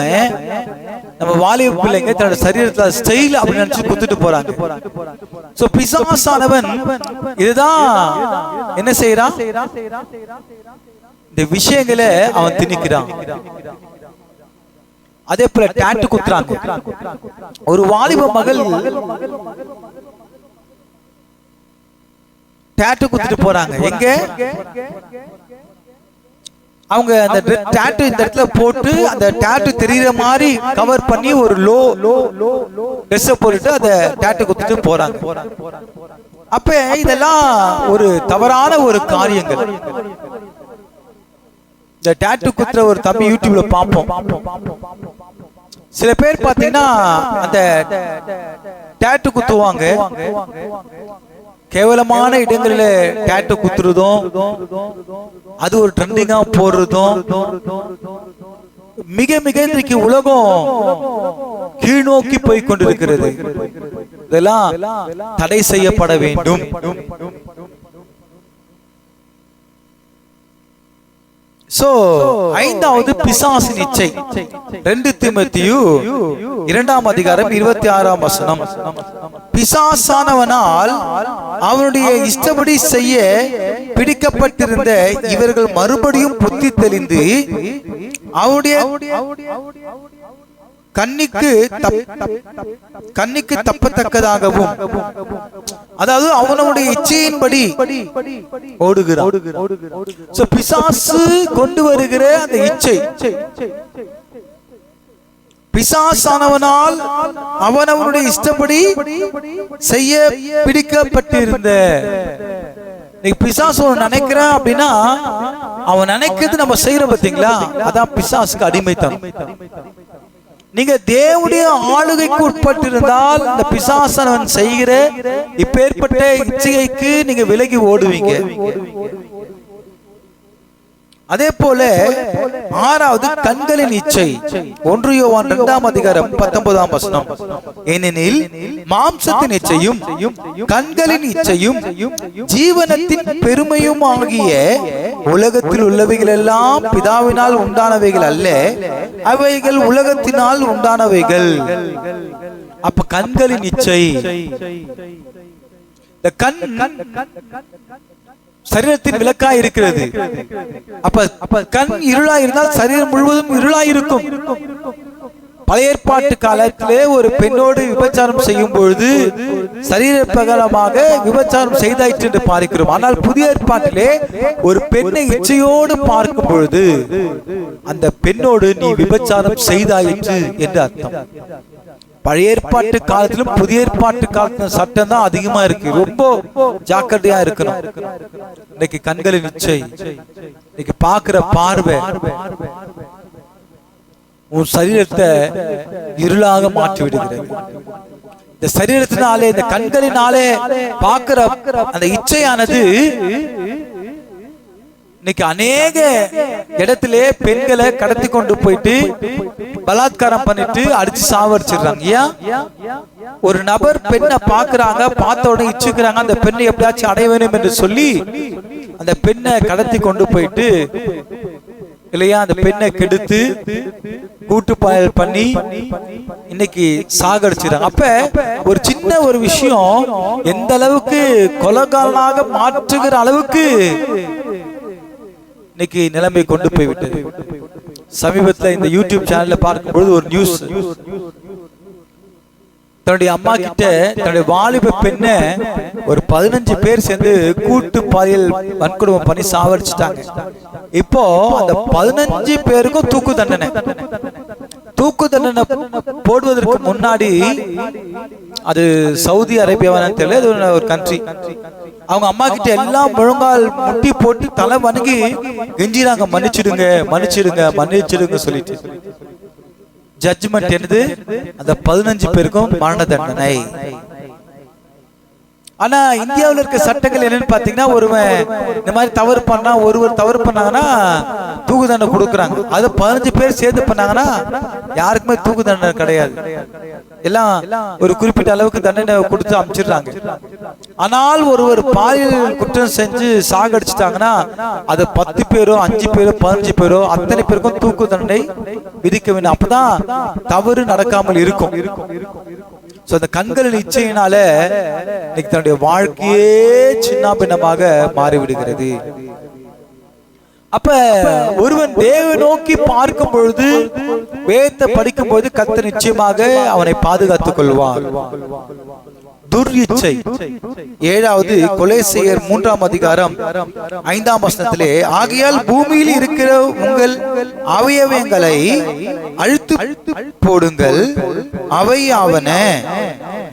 நம்ம வாலிப பிள்ளைங்க தன்னோட சரீரத்துல ஸ்டைல் அப்படின்னு நினைச்சு குத்துட்டு போறாங்க. சோ பிசாசானவன் இதுதான் என்ன செய்யறான்? இந்த விஷயங்களை அவன் திணிக்கிறான். அதே போல டாட்டு குத்துறாங்க. ஒரு வாலிப மகள் டாட்டு குத்துட்டு போறாங்க. எங்க அவங்க அந்த டாட்டு இந்த இடத்துல போட்டு அந்த டாட்டு தெரியுற மாதிரி கவர் பண்ணி ஒரு லோ ட்ரெஸ் போட்டுட்டு அந்த டாட்டு குத்துட்டு போறாங்க. அப்ப இதெல்லாம் ஒரு தவறான ஒரு காரியங்கள். இந்த டாட்டு குத்துற ஒரு தம்பி யூடியூப்ல பார்ப்போம். சில பேர் பாத்தீங்கன்னா அந்த டாட்டு குத்துவாங்க, கேவலமான இடங்களில டாட்டு குத்துறதும், அது ஒரு ட்ரெண்டிங்கா போடுறதும், மிக மிக இன்றைக்கு உலகம் கீழ்நோக்கி போய் கொண்டிருக்கிறது. இதெல்லாம் தடை செய்யப்பட வேண்டும். சோ ஐந்தாவது பிசாசின் இச்சை. 2 தீமோத்தேயு 2ஆம் அதிகாரம் 26ஆம் வசனம். பிசாசானவனால் அவனுடைய இஷ்டப்படி செய்ய பிடிக்கப்பட்டிருந்த இவர்கள் மறுபடியும் புத்தி தெளிந்து அவருடைய கண்ணிக்கு தப்பத்தக்கதாகவும், அதாவது அவனுடைய இச்சையின்படி ஓடுகிறான். பிசாசு கொண்டு வருகிற அந்த இச்சை, பிசாசானவனால் அவனவனுடைய இஷ்டப்படி செய்ய பிடிக்கப்பட்டிருந்த, பிசாசு நினைக்கிறான் அப்படின்னா அவன் நினைக்கிறது நம்ம செய்யற பாத்தீங்களா, அதான் பிசாசுக்கு அடிமைத்தனம். நீங்க தேவனுடைய ஆளுகைக்கு உட்பட்டிருந்தால் இந்த பிசாசனவன் செய்கிற இப்பேற்பட்ட இச்சைக்கு நீங்க விலகி ஓடுவீங்க. அதே போல ஆறாவது கண்களின் இச்சை. 1 யோவான் 2ஆம் அதிகாரம் 19ஆம் வசனம். ஏனெனில் மாம்சத்தின் இச்சையும் கண்களின் இச்சையும் ஜீவனத்தின் பெருமையும் ஆகிய உலகத்தில் உள்ளவைகள் எல்லாம் பிதாவினால் உண்டானவைகள் அல்ல, அவைகள் உலகத்தினால் உண்டானவைகள். அப்ப கண்களின் இச்சை, இந்த கண் சரீரத்தின் விளக்காய் இருக்கிறது. அப்ப கண் இருளா இருந்தால் சரீரம் முழுவதும் இருளாய் இருக்கும். பழைய ஏற்பாட்டு காலத்திலே ஒரு பெண்ணோடு விபச்சாரம் செய்யும் பொழுது சரீர பிரகாரமாக விபச்சாரம் செய்தாயிற்று என்று பார்க்கிறோம். ஆனால் புதிய ஏற்பாட்டிலே ஒரு பெண்ணை இச்சையோடு பார்க்கும் பொழுது அந்த பெண்ணோடு நீ விபச்சாரம் செய்தாயிற்று என்று அர்த்தம். பழைய ஏற்பாட்டு காலத்திலும் புதிய ஏற்பாட்டு காலத்திலும் சட்டம் தான் அதிகமா இருக்கு. ரொம்ப ஜாக்கிரதையா இருக்கணும். இன்னைக்கு கண்களின் இச்சை, இன்னைக்கு பாக்குற பார்வை உன் சரீரத்தை இருளாக மாற்றி விடுகிறது. இந்த சரீரத்தினாலே, இந்த கண்களினாலே பாக்குற அந்த இச்சையானது இன்னைக்கு அநேக இடத்திலே பெண்களை கடத்தி கொண்டு போயிட்டு பலாத்காரம் பண்ணிட்டு அடிச்சு சாவடிச்சிடுறாங்க. ஏன்? ஒரு நபர் பெண்ணை பாக்குறாங்க, பார்த்த உடனே இச்சுக்கிறாங்க, அந்த பெண்ணை எப்படியாச்சும் அடைய வேண்டும் என்று சொல்லி அந்த பெண்ணை கடத்தி கொண்டு போயிட்டு இல்லையா, அந்த பெண்ணை கெடுத்து கூட்டு பாயல் பண்ணி இன்னைக்கு சாகடிச்சிடறாங்க. அப்ப ஒரு சின்ன ஒரு விஷயம் எந்த அளவுக்கு கொலைகாரனாக மாற்றுகிற அளவுக்கு இன்னைக்கு நிலைமை கொண்டு போய் விட்டது. சமீபத்தில் இந்த யூடியூப் சேனல்ல பார்க்கும்போது ஒரு நியூஸ், தன்னுடைய அம்மா கிட்ட தன்னுடைய வாலிப பெண்ணை ஒரு 15 பேர் சேர்ந்து கூட்டு பாலியல் வன்கொடுமை பண்ணி சாவடிச்சுட்டாங்க. இப்போ அந்த 15 பேருக்கும் தூக்கு தண்டனை. தூக்கு தண்டனை போடுவதற்கு முன்னாடி, அது சவுதி அரேபியாவான்னு தெரியல, ஒரு கண்ட்ரி, அவங்க அம்மா கிட்ட எல்லாம் முழங்கால் முட்டி போட்டு தலை வணங்கி கெஞ்சிறாங்க, மன்னிச்சிடுங்க மன்னிச்சிடுங்க மன்னிச்சிடுங்க சொல்லிட்டு. ஜட்ஜ்மெண்ட் என்னது? அந்த 15 பேருக்கும் மரண தண்டனை. ஆனா இந்தியாவில் இருக்க சட்டங்கள் என்னன்னு பாத்தீங்கன்னா, ஒருவன் இந்த மாதிரி தவறு பண்ணா, ஒருவர் தவறு பண்ணாங்கன்னா தூக்கு தண்டனை கொடுக்குறாங்க. அது 15 பேர் சேர்ந்து பண்ணாங்கன்னா யாருக்குமே தூக்கு தண்டனை கிடையாது. எல்லாம் ஒரு குறிப்பிட்ட அளவுக்கு தண்டனை கொடுத்து அனுப்பிச்சிடுறாங்க. ஆனால் ஒருவர் பாலியல் குற்றம் செஞ்சு சாகடிச்சிட்டாங்கன்னா அது 10 பேரோ 5 பேரோ 15 பேரோ அத்தனை பேருக்கும் தூக்கு தண்டனை விதிக்க வேண்டும். அப்பதான் தவறு நடக்காமல் இருக்கும். அந்த கண்களின் இச்சையினால இன்னைக்கு தன்னுடைய வாழ்க்கையே சின்ன பின்னமாக மாறிவிடுகிறது. அப்ப ஒருவன் தேவனை நோக்கி பார்க்கும் பொழுது, வேதத்தை படிக்கும் பொழுது கர்த்தர் நிச்சயமாக அவனை பாதுகாத்துக் கொள்வார். துர்இச்சை. 7வது கொலேசியர் 3ஆம் அதிகாரம் 5ஆம் வசனத்திலே, ஆகையால் பூமியில் இருக்கிற உங்கள் அவயவங்களை அழித்து போடுங்கள், அவையாவன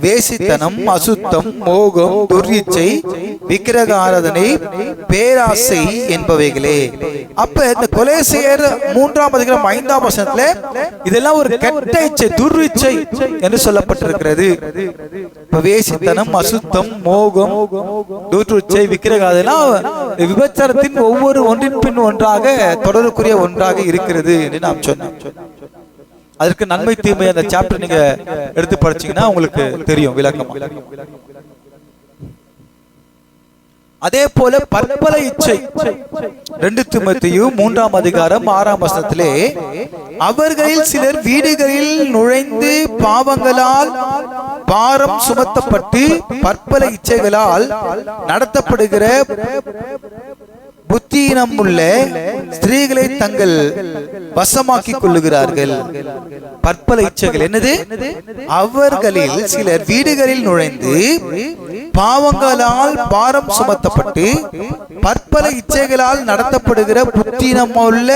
வேசித்தனம், அசுத்தம், மோகம், துர்இச்சை, விக்கிரக ஆராதனை, பேராசை என்பவைகளே. அப்ப இந்த கொலேசியர் 3ஆம் அதிகாரம் 5ஆம் வசனத்துல இதெல்லாம் ஒரு கெட்ட இச்சை, துர்இச்சை என்று சொல்லப்பட்டிருக்கிறது. வேசித்தனம், அசுத்தம், மோகம், துர்இச்சை, விக்கிரக ஆராதனை விபச்சாரத்தின் ஒவ்வொரு ஒன்றின் பின் ஒன்றாக தொடர்புக்குரிய ஒன்றாக இருக்கிறது என்று நாம் சொன்னோம். அதற்கு நன்மை தீமை அந்த சாப்டர் நீங்க எடுத்து படிச்சீங்கன்னா உங்களுக்கு தெரியும் விளக்கம். அதே போல பற்பல இச்சை. 2 தீமோத்தேயு 3ஆம் அதிகாரம் 6ஆம் வசனத்திலே, அவர்களில் சிலர் வீடுகளில் நுழைந்து பாவங்களால் பாரம் சுமத்தப்பட்டு பற்பல இச்சைகளால் நடத்தப்படுகிற புத்தியினம் உள்ள ஸ்திரீகளை தங்கள் வசமாக்கிக் கொள்ளுகிறார்கள். பற்பல இச்சைகள் என்னது? அவர்களில் சிலர் வீடுகளில் நுழைந்து பாவங்களால் பாரம் சுமத்தப்பட்டு பற்பல இச்சைகளால் நடத்தப்படுகிற புத்தீனமுள்ள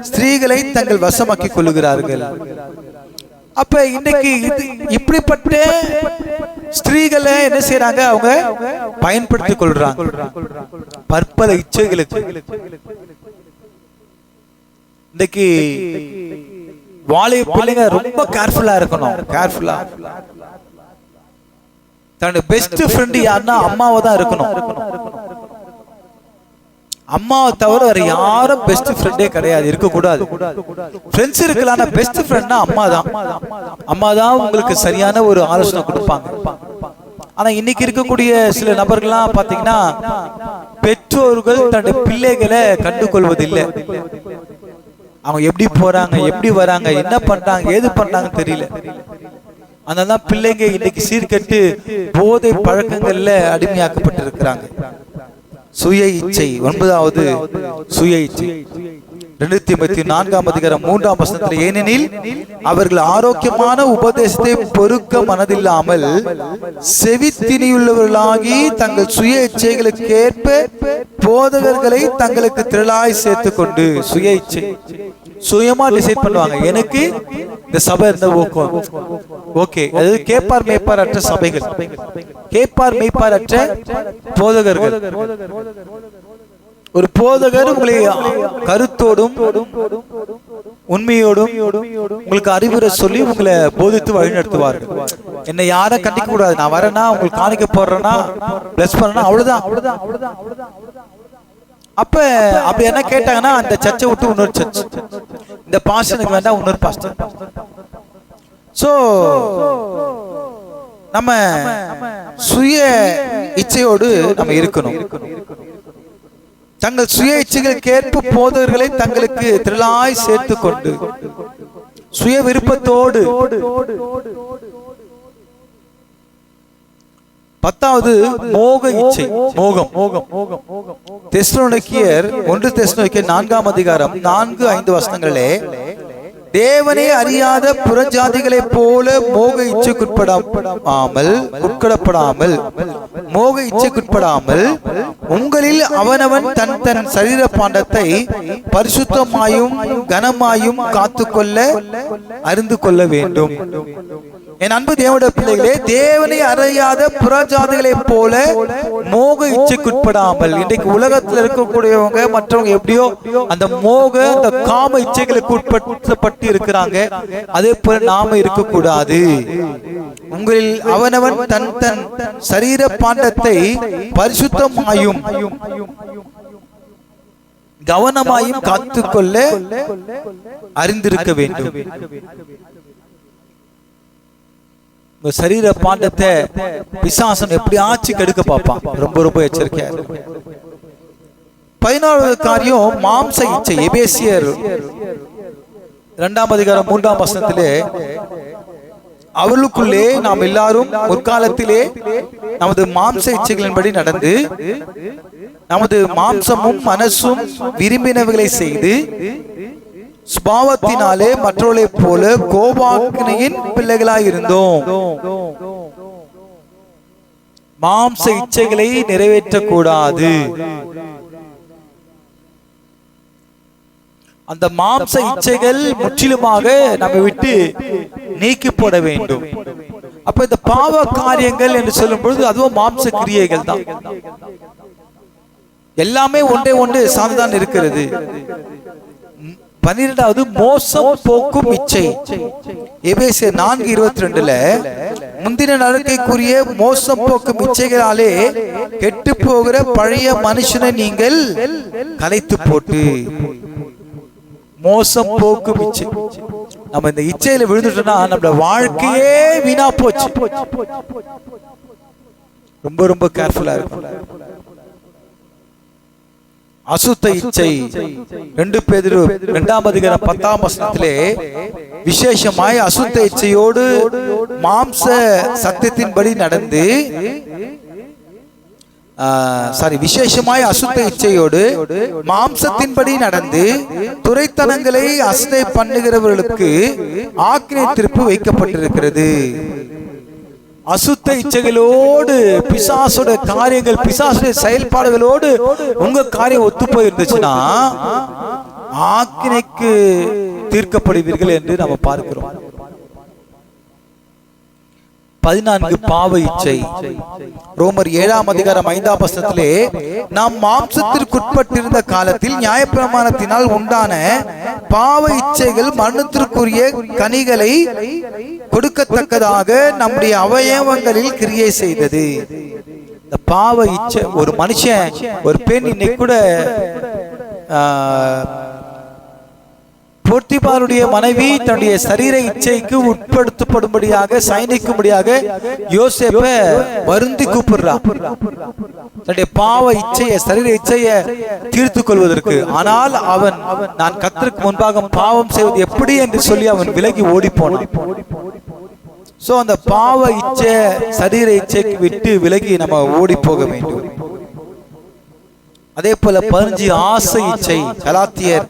ஸ்திரீகளை தங்கள் வசமாக்கிக் கொள்ளுகிறார்கள். அப்ப இன்னைக்கு இப்படிப்பட்ட ஸ்திரீகளை என்ன செய்யறாங்க? அவங்க பயன்படுத்திக் கொள்றாங்க பற்பல இச்சைகளுக்கு. இன்னைக்கு வாலிப பிள்ளைங்க ரொம்ப கேர்ஃபுல்லா இருக்கணும். கேர்ஃபுல்லா தன்னுடைய பெஸ்ட் ஃப்ரெண்ட் யாருன்னா அம்மாவை தான் இருக்கணும். அம்மாவை தவிர வேற யாரும் பெஸ்ட் ஃப்ரெண்டே கிடையாது, இருக்கக்கூடாது. ஃப்ரெண்ட்ஸ் இருக்கலாம், பெஸ்ட் ஃப்ரெண்ட்னா அம்மா தான். அம்மா தான் உங்களுக்கு சரியான ஒரு ஆலோசனை கொடுப்பாங்க. ஆனா இன்னைக்கு இருக்கக்கூடிய சில நபர்கள்லாம் பாத்தீங்கன்னா பெற்றோர்கள் தன்னுடைய பிள்ளைகளை கண்டுகொள்வதில்லை. அவங்க எப்படி போறாங்க, எப்படி வராங்க, என்ன பண்றாங்க, ஏது பண்றாங்க தெரியல. அதனால பிள்ளைங்க இன்னைக்கு சீர்கெட்டு போதை பழக்கங்கள்ல அடிமையாக்கப்பட்டு இருக்கிறாங்க. சுய இச்சை. 9வது சுய இச்சை 2:4 ஏனெனில் அவர்கள் ஆரோக்கியமான உபதேசத்தை பொறுக்க மனதில்லாமல் செவித்தினியுள்ளவர்களாகி தங்கள் சுய இச்சைகளுக்கு ஏற்ப போதகர்களை தங்களுக்கு திரளாய் சேர்த்து கொண்டு சுய இச்சை சுயமா டிசைட் பண்ணுவாங்க. எனக்கு இந்த சபை இருந்த ஓகே, அதாவது கேட்பார் மேய்ப்பார் அற்ற சபைகள், கேட்பார் மேய்ப்பார் அற்ற போதகர்கள். ஒரு போதகர் உங்களை கருத்தோடும் உண்மையோடும் உங்களுக்கு அறிவுரை சொல்லி உங்களை போதித்து வழிநடத்துவார்கள். என்னை யாரும் கண்டிக்க கூடாது, நான் வரேன்னா உங்களுக்கு காணிக்க போடுறேன்னா பிளஸ் பண்ணா அவ்வளவுதான். அப்ப அப்படி என்ன கேட்டாங்கன்னா அந்த சர்ச்சை விட்டு இன்னொரு சர்ச், இந்த பாஸ்டருக்கு வேண்டாம் இன்னொரு பாஸ்டர். சோ நம்ம சுய இச்சையோடு நம்ம இருக்கணும். தங்கள் சுய இச்சைகளுக்கு ஏற்ப போதகர்களை தங்களுக்கு திரளாய் சேர்த்து கொண்டு சுய விருப்பத்தோடு. 10வது மோக இச்சை. மோகம். தெசலோனிக்கேயர் 1 தெசலோனிக்கேயர் 4:4-5 வசனங்களே, தேவனே அறியாத புறஜாதிகளைப் போல மோக இச்சைக்குட்படாமல் மோக இச்சைக்குட்படாமல் உங்களில் அவனவன் தன் சரீர பாண்டத்தை பரிசுத்தமாயும் கனமாயும் காத்துக்கொள்ள அறிந்து கொள்ள வேண்டும். என் அன்பு தேவனுடைய பிள்ளைகளே, தேவனை அறியாத புறஜாதிகளைப் போல மோக இச்சைக்குட்படாமல். இன்றைக்கு உலகத்தில் இருக்கக்கூடியவங்க மற்றவங்க எப்படியோ அந்த மோக அந்த காம இச்சைகளுக்கு உட்படுத்தப்பட்டு இருக்கிறாங்க. அதே போல நாம இருக்கக்கூடாது. உங்களில் அவனவன் தன் சரீர பாண்டத்தை பரிசுத்தமாயும் கவனமாயும் காத்துக்கொள்ள அறிந்திருக்க வேண்டும். சரீர பாண்டத்தை பிசாசன் எப்படி ஆட்சி கெடுக்க பார்ப்பான். ரொம்ப எச்சரிக்கையா. 14வது காரியம் மாம்ச இச்சை. எபேசியர் 2:3 அவர்களுக்குள்ளே நாம் எல்லாரும் முற்காலத்திலே நமது மாம்ச இச்சைகளின்படி நடந்து நமது மாம்சமும் மனசும் விரும்பினவைகளை செய்து சுபாவத்தினாலே மற்றவர்களை போல கோபாக்கினையின் பிள்ளைகளாய் இருந்தோம். மாம்ச இச்சைகளை நிறைவேற்றக்கூடாது. அந்த மாம்ச இச்சைகள் முற்றிலுமாக நம்ம விட்டு நீக்கி போட வேண்டும். அப்ப இந்த பாவ காரியங்கள் என்று சொல்லும் பொழுது அதுவும் மாம்ச கிரியைகள் தான். எல்லாமே ஒன்றே சார்ந்துதான் இருக்கிறது. 12வது மோசம் போக்கும் இச்சை. எபேசியர் 4:22 முந்தின நடக்கைக்குரிய மோசம் போக்கும் இச்சைகளாலே கெட்டு போகிற பழைய மனுஷனை நீங்கள் கலைத்து போட்டு. மோசம் போக்கும் இச்சை. நம்ம இந்த இச்சையில விழுந்துட்டோம்னா நம்மளோட வாழ்க்கையே வீணா போச்சு. ரொம்ப கேர்ஃபுல்லா இருக்கும். அசுத்த இச்சை. 2 பேதுரு 2:10 விசேஷமாய் அசுத்த இச்சையோடு மாம்ச சத்தியத்தின்படி நடந்து விசேஷமாய் அசுத்த இச்சையோடு மாம்சத்தின்படி நடந்து துரைத்தனங்களை அசட்டை பண்ணுகிறவர்களுக்கு ஆக்கினை தீர்ப்பு வைக்கப்பட்டிருக்கிறது. அசுத்த இச்சைகளோடு பிசாசுடைய காரியங்கள், பிசாசுடைய செயல்பாடுகளோடு உங்க காரியம் ஒத்து போயிருந்துச்சுன்னா ஆக்கினைக்கு தீர்க்கப்படுவீர்கள் என்று நம்ம பார்க்கிறோம். 14 பாவ இச்சை. ரோமர் 7ஆம் அதிகாரம் 5ஆம் வசனத்திலே, நாம் மாம்சத்திற்குட்பட்டிருந்த காலத்தில் நியாயப்பிரமாணத்தினால் உண்டான பாவ இச்சைகள் மரணத்திற்குரிய கனிகளை கொடுக்கத்தக்கதாக நம்முடைய அவயவங்களில் கிரியை செய்தது. இந்த பாவ இச்சை, ஒரு மனுஷன், ஒரு பெண் இன்னைக்கு கூட போத்திபாருடைய மனைவி தன்னுடைய சரீர இச்சைக்கு உட்படுத்தப்படும்படியாக சயனிக்கும்படியாக யோசேப்பை வருந்தி கூப்பிடுறா, தன்னுடைய பாவ இச்சையை, சரீர இச்சையை தீர்த்து கொள்வதற்கு. ஆனால் அவன், நான் கர்த்தருக்கு முன்பாக பாவம் செய்வது எப்படி என்று சொல்லி அவன் விலகி ஓடி போனான். சோ அந்த பாவ இச்சை, சரீர இச்சைக்கு விட்டு விலகி நம்ம ஓடி போக வேண்டும். அதே போல 15 ஆசை இச்சை. கலாத்தியர்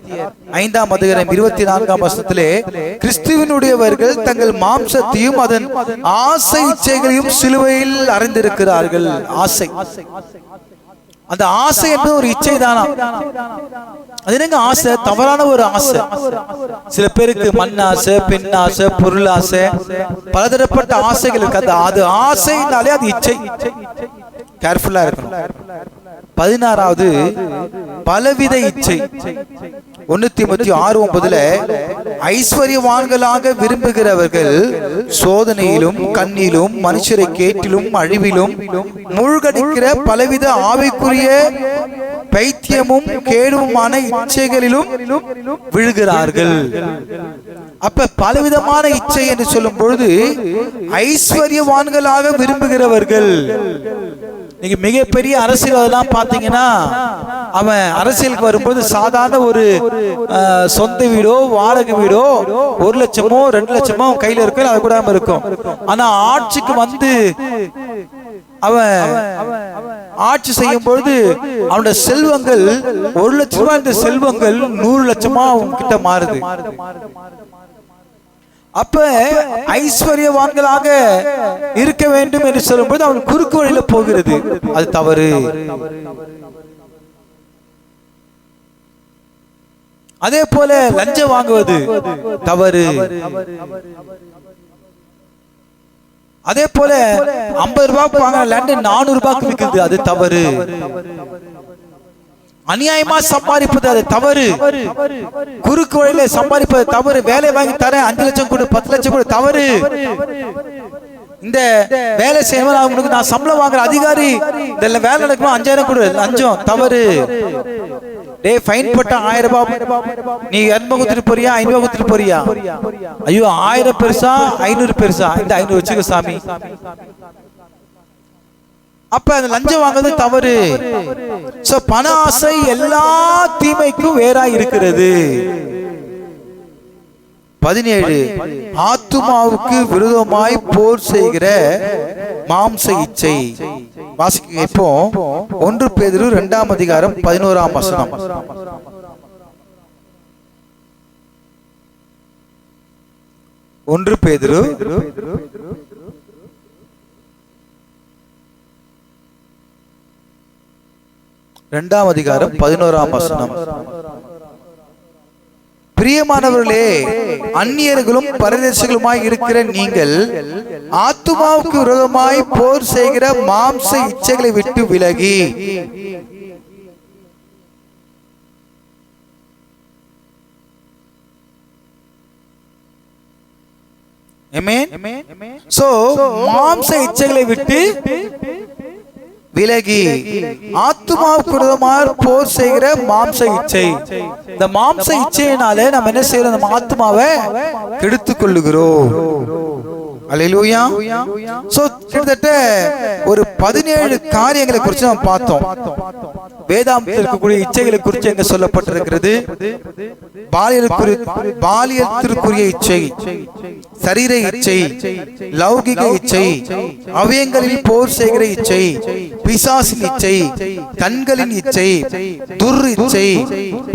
5ஆம் அதிகாரம் 24ஆம் வசனத்திலே, கிறிஸ்துவினுடையவர்கள் தங்கள் மாம்சத்தையும் அதன் ஆசை இச்சைகளையும் சிலுவையில் அறைந்திருக்கிறார்கள். ஆசை, அந்த ஆசை என்பது ஒரு இச்சை தானா? அது என்னங்க ஆசை? தவறான ஒரு ஆசை. சில பேருக்கு மண் ஆசை, பெண் ஆசை, பொருள் ஆசை, பலதரப்பட்ட ஆசைகள் இருக்கு. அது ஆசைனாலே அது இச்சை. கேர்ஃபுல்லா இருக்கணும். 16வது பலவித இச்சை. 1 தீமோத்தேயு 6:9, ஐஸ்வர்யவான்களாக விரும்புகிறவர்கள் சோதனையிலும் கண்ணிலும் மனுஷரை கேட்டிலும் அழிவிலும் மூழ்கடிக்கிற பலவித ஆவிக்குரிய பைத்தியமும் கேடுமான இச்சைகளிலும் விழுகிறார்கள். அப்ப பலவிதமான இச்சை என்று சொல்லும் பொழுது ஐஸ்வர்யவான்களாக விரும்புகிறவர்கள், நீங்க மிகப்பெரிய அரசியல் பாத்தீங்கன்னா, அவன் அரசியலுக்கு வரும்போது சாதாரண ஒரு சொந்த வீடோ வாடகை வீடோ 1 லட்சமோ 2 லட்சமோ கையில இருக்கும், அது கூட இருக்கும். ஆனா ஆட்சிக்கு வந்து அவன் ஆட்சி செய்யும் பொழுது அவனுடைய செல்வங்கள் 1 லட்சம் ரூபாய், இந்த செல்வங்கள் 100 லட்சமா அவன் கிட்ட மாறுது. அப்ப ஐஸ்வர்யவான்களாக இருக்க வேண்டும் என்று சொல்லும்போது அவன் குறுக்கு வழியில போகிறது, அது தவறு. அதே போல லஞ்சம் வாங்குவது தவறு. அதே போல 50 ரூபாய்க்கு வாங்க லேண்ட் 400 ரூபாய்க்கு விற்கிறது, அது தவறு. அநியாயமா சம்பாதிப்பது அது தவறு. குறுக்கு வழியில சம்பாதிப்பது தவறு. வேலை வாங்கி தரேன் 5 லட்சம் கொடு 10 லட்சம் கொடு, தவறு. இந்த வேலை செய்வதற்கு நான் சம்பளம் வாங்குற அதிகாரி, இந்த வேலை நடக்கணும் 5000 கொடு, லஞ்சம், தவறு. டே ஃபைன் போட்டா 1000 ரூபாய், நீ 200 கொடுத்துட்டு போறியா 500 கொடுத்துட்டு போறியா? ஐயோ 1000 பெருசா 500 பெருசா? இந்த 500 வச்சுக்க சாமி. அப்ப அந்த லஞ்சம் வாங்குறது தவறு. சோ பண ஆசை எல்லா தீமைக்கும் வேறா இருக்கிறது. 17 ஆத்துமாவுக்கு விரோதமாய் போர் செய்கிற மாம்ச இச்சை. வாசிக்க இப்போ 1 பேதுரு 2ஆம் அதிகாரம் 11ஆம் வசனம். 1 பேதுரு 2ஆம் அதிகாரம் 11ஆம் வசனம். பிரியமானவர்களே, அந்நியர்களும் பரதேசிகளுமாய் இருக்கிற நீங்கள் ஆத்துமாவுக்கு விரோதமாய் போர் செய்கிற மாம்ச இச்சைகளை விட்டு விலகி மாம்ச இச்சைகளை விட்டு விலகி ஆத்துமாவுக்கு விரோதமாக போர் செய்கிற மாம்ச இச்சை. இந்த மாம்ச இச்சையினாலே நம்ம என்ன செய்யறோம்? நம்ம ஆத்துமாவை கெடுத்துக் கொள்ளுகிறோம். அல்லேலூயா. சோ கிட்டத்தட்ட ஒரு 17 காரியங்களை குறித்து நம்ம பார்த்தோம். வேதாந்தத்தில் இருக்கக்கூடிய இச்சைகளை குறித்து எங்க சொல்லப்பட்டிருக்கிறது. பாலியத்திற்குரிய இச்சை, சரீர இச்சை, லௌகிக இச்சை, அவயங்களில் போர் செய்கிற இச்சை, பிசாசின் இச்சை, கண்களின் இச்சை, துர் இச்சை,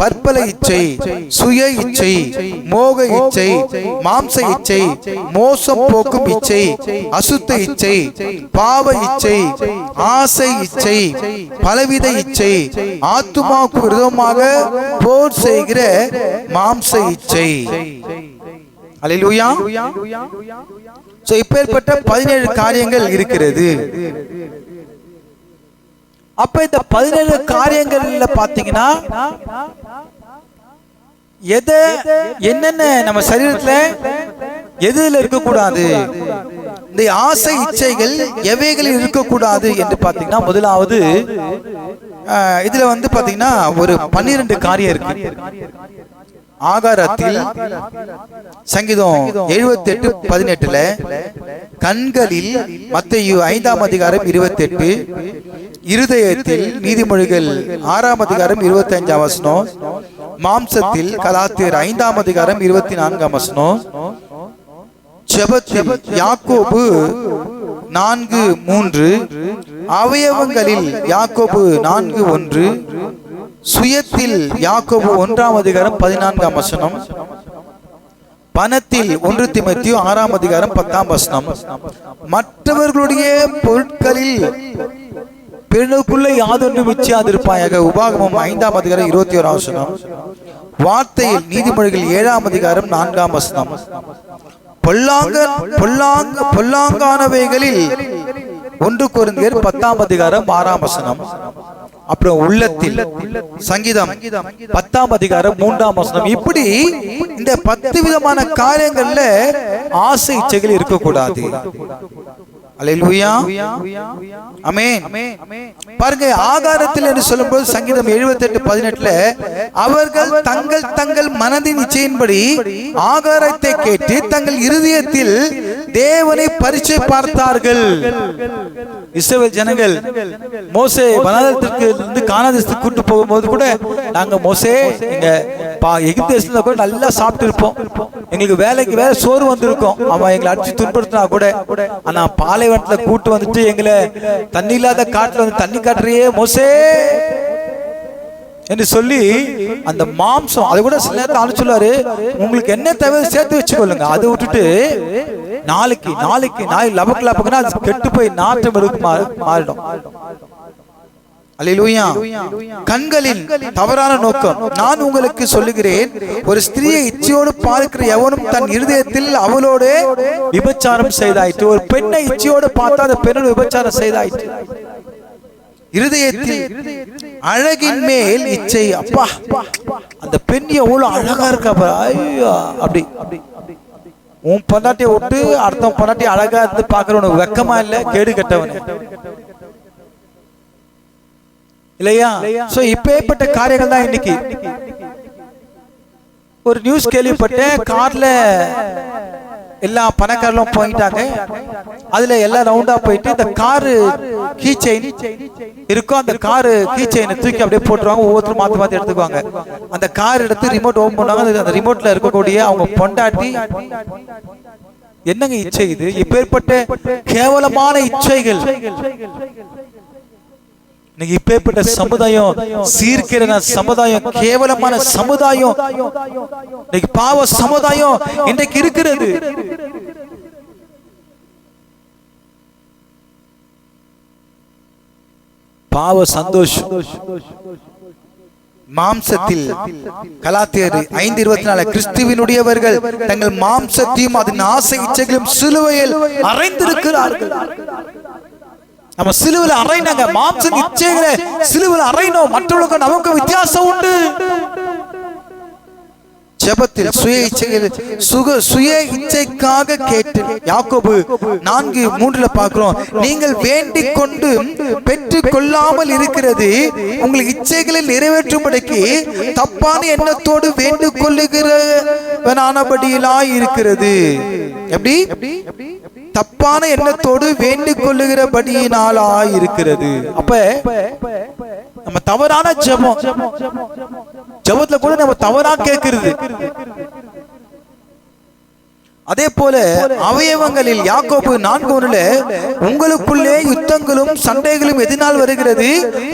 பற்பல இச்சை, சுய இச்சை, மோக இச்சை, மாம்ச இச்சை, மோசம் போக்கும் இச்சை, அசுத்த இச்சை, பாவ இச்சை, ஆசை இச்சை, பலவித இச்சை, ஆத்துமாவுக்கு விரோதமாக போர் செய்கிற மாம்ச இச்சை. அல்லேலூயா. சோ இப்பேற்பட்ட 17 காரியங்கள் இருக்கிறது. அப்ப இந்த 17 காரியங்கள்ல பாத்தீங்கன்னா என்னென்ன நம்ம சரீரத்துல எதுல இருக்கக்கூடாது, இந்த ஆசை இச்சைகள் எவைகளில் இருக்கக்கூடாது என்று பாத்தீங்கன்னா, முதலாவது இதுல பாத்தீங்கன்னா ஒரு 12 காரியம் இருக்கு. ஆகாரத்தில் சங்கீதம் 78:18, கண்களில் மத்தேயு 5ஆம் அதிகாரம் 28, இருதயத்தில் நீதிமொழிகள் 6ஆம் அதிகாரம் 25ஆம் வசனம், மாம்சத்தில் கலாத்தியர் 5ஆம் அதிகாரம் 24ஆம் வசனம், ஜெபத்தில் யாக்கோபு 4:3, அவயவங்களில் யாக்கோபு 4:1, சுயத்தில் யாக்கோபு 1ஆம் அதிகாரம் 14ஆம் வசனம், பணத்தில் 1 தீமோத்தேயு 6ஆம் அதிகாரம் 10ஆம் வசனம், மற்றவர்களுடைய பொருட்களில் பெண்ணுக்குள்ள யாதொன்றும் இச்சியாதிருப்பாயாக, உபாகமம் 5ஆம் அதிகாரம் 21ஆம் வசனம், வார்த்தையில் நீதிமொழிகள் 7ஆம் அதிகாரம் 4ஆம் வசனம், பொல்லாங்கானவைகளில் 1 கொரிந்தியர் 10ஆம் அதிகாரம் 6ஆம் வசனம், அப்புறம் உள்ளத்தில் சங்கீதம் 10ஆம் அதிகாரம் 3ஆம் வசனம். இப்படி இந்த 10 விதமான காரியங்கள்ல ஆசை இச்சைகள் இருக்கக்கூடாது. அல்லேலூயா, ஆமென். பாருங்க, ஆகாரத்தில் என்று சொல்லும்போது சங்கீதம் 78:18, அவர்கள் தங்கள் மனதின் இச்சையின்படி ஆகாரத்தை கேட்டு தங்கள் இருதயத்தில் தேவனை பரீட்சை பார்த்தார்கள். இஸ்ரவேல் ஜனங்கள் மோசே வனாந்தரத்திற்கு இருந்து கானான் தேசத்துக்கு கூட்டு போகும்போது கூட, நாங்க மோசே எங்க எகிப்து தேசத்துல கூட நல்லா சாப்பிட்டு இருப்போம், எங்களுக்கு வேலைக்கு வேற சோறு வந்திருக்கும், அவன் எங்களை அடிச்சு துன்படுத்தினா கூட, ஆனா பாலைவனத்துல கூட்டு வந்துட்டு எங்களை தண்ணி இல்லாத காட்டுல வந்து தண்ணி காட்டுறியே மோசே என்று சொல்லி அந்த மாம்சம், அதை கூட சில நேரத்தில் ஆளு சொல்லுவாரு, உங்களுக்கு என்ன தேவை சேர்த்து வச்சுக்கொள்ளுங்க, அதை விட்டுட்டு நாளைக்கு நாய் லபக்குன்னா அது கெட்டு போய் நாற்றம் மாறிடும். அல்லேலூயா. கண்களின் தவறான நோக்கம். நான் உங்களுக்கு சொல்லுகிறேன், ஒரு ஸ்திரியை இச்சையோடு பார்க்கிற எவனும் தன் இருதயத்தில் அவளோடு விபச்சாரம் செய்தாயிற்று. ஒரு பெண்ணை இச்சையோடு பார்த்தா அந்த பெண்ணோடு விபச்சாரம் செய்தாயிற்று. இருதயத்தில் அழகின் மேல் இச்சை. அப்பா, அந்த பெண் எவ்வளவு அழகா இருக்கா, ஐயோ, அப்படி உன் பொண்டாட்டியை விட்டு அடுத்த பொண்டாட்டி அழகா இருந்து பாக்குறவனுக்கு வெக்கமா இல்ல? கேடு கட்டவன் இல்லையா? சோ இப்பேற்பட்ட காரியங்கள் தான் இன்னைக்கு. ஒரு நியூஸ் கேள்விப்பட்டேன், கார்ல எல்லா பணக்காரர்களும் போயிட்டாங்க, அதுல எல்லாம் ரவுண்டா போயிட்டு இந்த காரு கீ செயின் இருக்கும், அந்த காரு கீ செயினை தூக்கி அப்படியே போட்டுருவாங்க, ஒவ்வொருத்தரும் மாத்தி எடுத்துக்குவாங்க. அந்த கார் எடுத்து ரிமோட் ஓபன் பண்ணுவாங்க, அந்த ரிமோட்ல இருக்கக்கூடிய அவங்க பொண்டாட்டி. என்னங்க இச்சை இது? இப்பேற்பட்ட கேவலமான இச்சைகள் இன்னைக்கு இப்பேற்பட்ட சமுதாயம், சீர்கேடான சமுதாயம், கேவலமான சமுதாயம், இன்னைக்கு பாவ சமுதாயம் இன்றைக்கு இருக்கிறது. பாவ சந்தோஷம். மாம்சத்தில் கலாத்தியர் 5:24, கிறிஸ்துவினுடையவர்கள் தங்கள் மாம்சத்தையும் அதன் ஆசை இச்சைகளையும் சிலுவையில் அறைந்திருக்கிறார்கள். நம்ம சிலுவையில் அறையினாங்க, மாம்ச இச்சைகளை சிலுவையில் அறையினோம். மற்றவர்களுக்கு நமக்கு வித்தியாசம் உண்டு. ஜெபத்தில் சுய இச்சைக்காக கேட்டு யாக்கோபு 4:3 பார்க்கிறோம், நீங்கள் வேண்டிக் கொண்டு பெற்றுக் கொள்ளாமல் இருக்கிறது உங்கள் இச்சைகளை நிறைவேற்றும்படிக்கு தப்பான எண்ணத்தோடு வேண்டிக் கொள்ளுகிறவனானபடியிலாய் இருக்கிறது. எப்படி? தப்பான எண்ணத்தோடு வேண்டிக் கொள்ளுகிறபடியினாலா இருக்கிறது. அப்ப நம்ம தவறான ஜெபம், ஜெபத்துல கூட நம்ம தவறா கேட்கிறது. அதே போல அவயவங்களில் யாக்கோபு 4:1 உங்களுக்குள்ளே யுத்தங்களும் சண்டைகளும் எதனால் வருகிறது?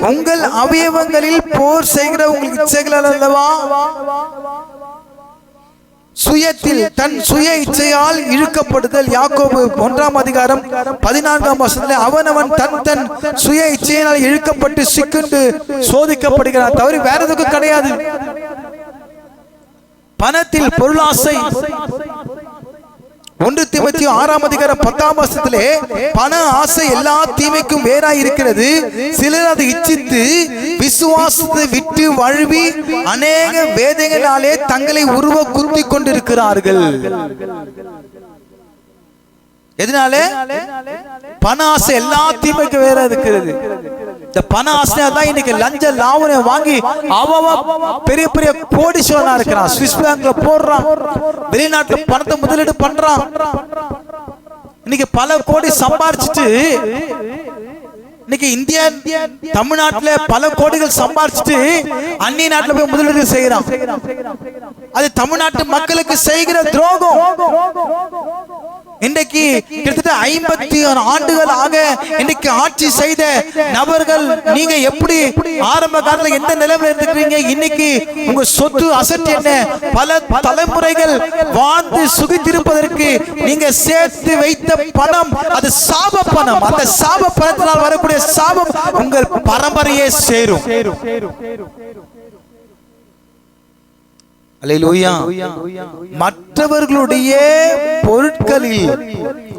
உங்கள் அவயவங்களில் போர் செய்கிற உங்களுக்கு இச்சைகள் அல்லவா? சுயத்தில் தன் சுய இச்சையால் இழுக்கப்படுதல். யாக்கோபு 1:14 அவனவன் தன் சுய இச்சையினால் இழுக்கப்பட்டு சிக்குண்டு சோதிக்கப்படுகிறான், தவிர வேற எதுக்கும் கிடையாது. பணத்தில் பொருளாசை. 1 தீமோத்தேயு 6:10 பண ஆசை எல்லா தீமைக்கும் வேறாய் இருக்கிறது. சிலர் அதை இச்சித்து விசுவாசத்தை விட்டு வழுவி அநேக வேதனைகளாலே தங்களை உருவ குத்தி கொண்டிருக்கிறார்கள். எதனால? பண ஆசை எல்லா தீமைக்கும் வேற இருக்கிறது. இந்த பண ஆசை தான் இன்னைக்கு லஞ்ச லாவணை வாங்கி பெரிய பெரிய கோடீஸ்வரனா இருக்கிறான். சுவிஸ் பேங்க்ல போடுறான், வெளிநாட்டுல பணத்தை முதலீடு பண்றான். இன்னைக்கு பல கோடி சம்பாரிச்சுட்டு இன்னைக்கு இந்தியா தமிழ்நாட்டுல பல கோடிகள் சம்பாரிச்சுட்டு அந்நிய நாட்டுல போய் முதலீடு செய்யறான். அது தமிழ்நாட்டு மக்களுக்கு செய்கிற துரோகம். இன்றைக்கு கிட்டத்தட்ட 56 ஆண்டுகள் ஆக இன்னைக்கு ஆட்சி செய்த நபர்கள் நீங்க எப்படி ஆரம்ப காலத்துல எந்த நிலைமையில இருக்கிறீங்க? இன்னைக்கு உங்க சொத்து அசட் என்ன? பல தலைமுறைகள் வாழ்ந்து சுகித்திருப்பதற்கு நீங்க சேர்த்து வைத்த பணம் அது சாப பணம். அந்த சாப பணத்தினால் வரக்கூடிய சாபம் உங்கள் பரம்பரையே சேரும். அல்லேலூயா. மற்றவர்களுடைய பொருட்களில்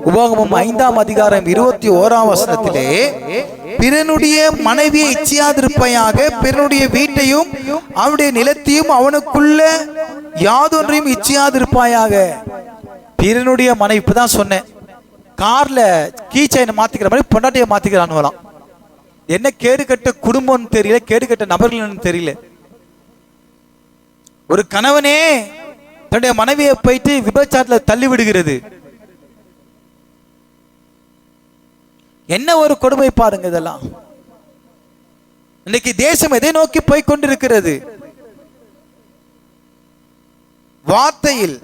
உபாகமம் 5:21 பிறனுடைய மனைவியை இச்சியாதிருப்பாயாக, பிறனுடைய வீட்டையும் அவனுடைய நிலத்தையும் அவனுக்குள்ள யாதொன்றையும் இச்சியாதிருப்பாயாக. பிறனுடைய மனைவி, இப்பதான் சொன்னேன், கார்ல கீ செயினை மாத்திக்கிற மாதிரி பொண்டாட்டியை மாத்திக்கிறான். என்ன கேடு கட்ட குடும்பம்னு தெரியல, கேடு கட்ட நபர்கள் தெரியல. ஒரு கணவனே தன்னுடைய மனைவியை போயிட்டு விபச்சாரத்துல தள்ளி விடுகிறது. என்ன ஒரு கொடுமை பாருங்க. இதெல்லாம் இன்னைக்கு தேசம் எதை நோக்கி போய் கொண்டிருக்கிறது? வார்த்தையில்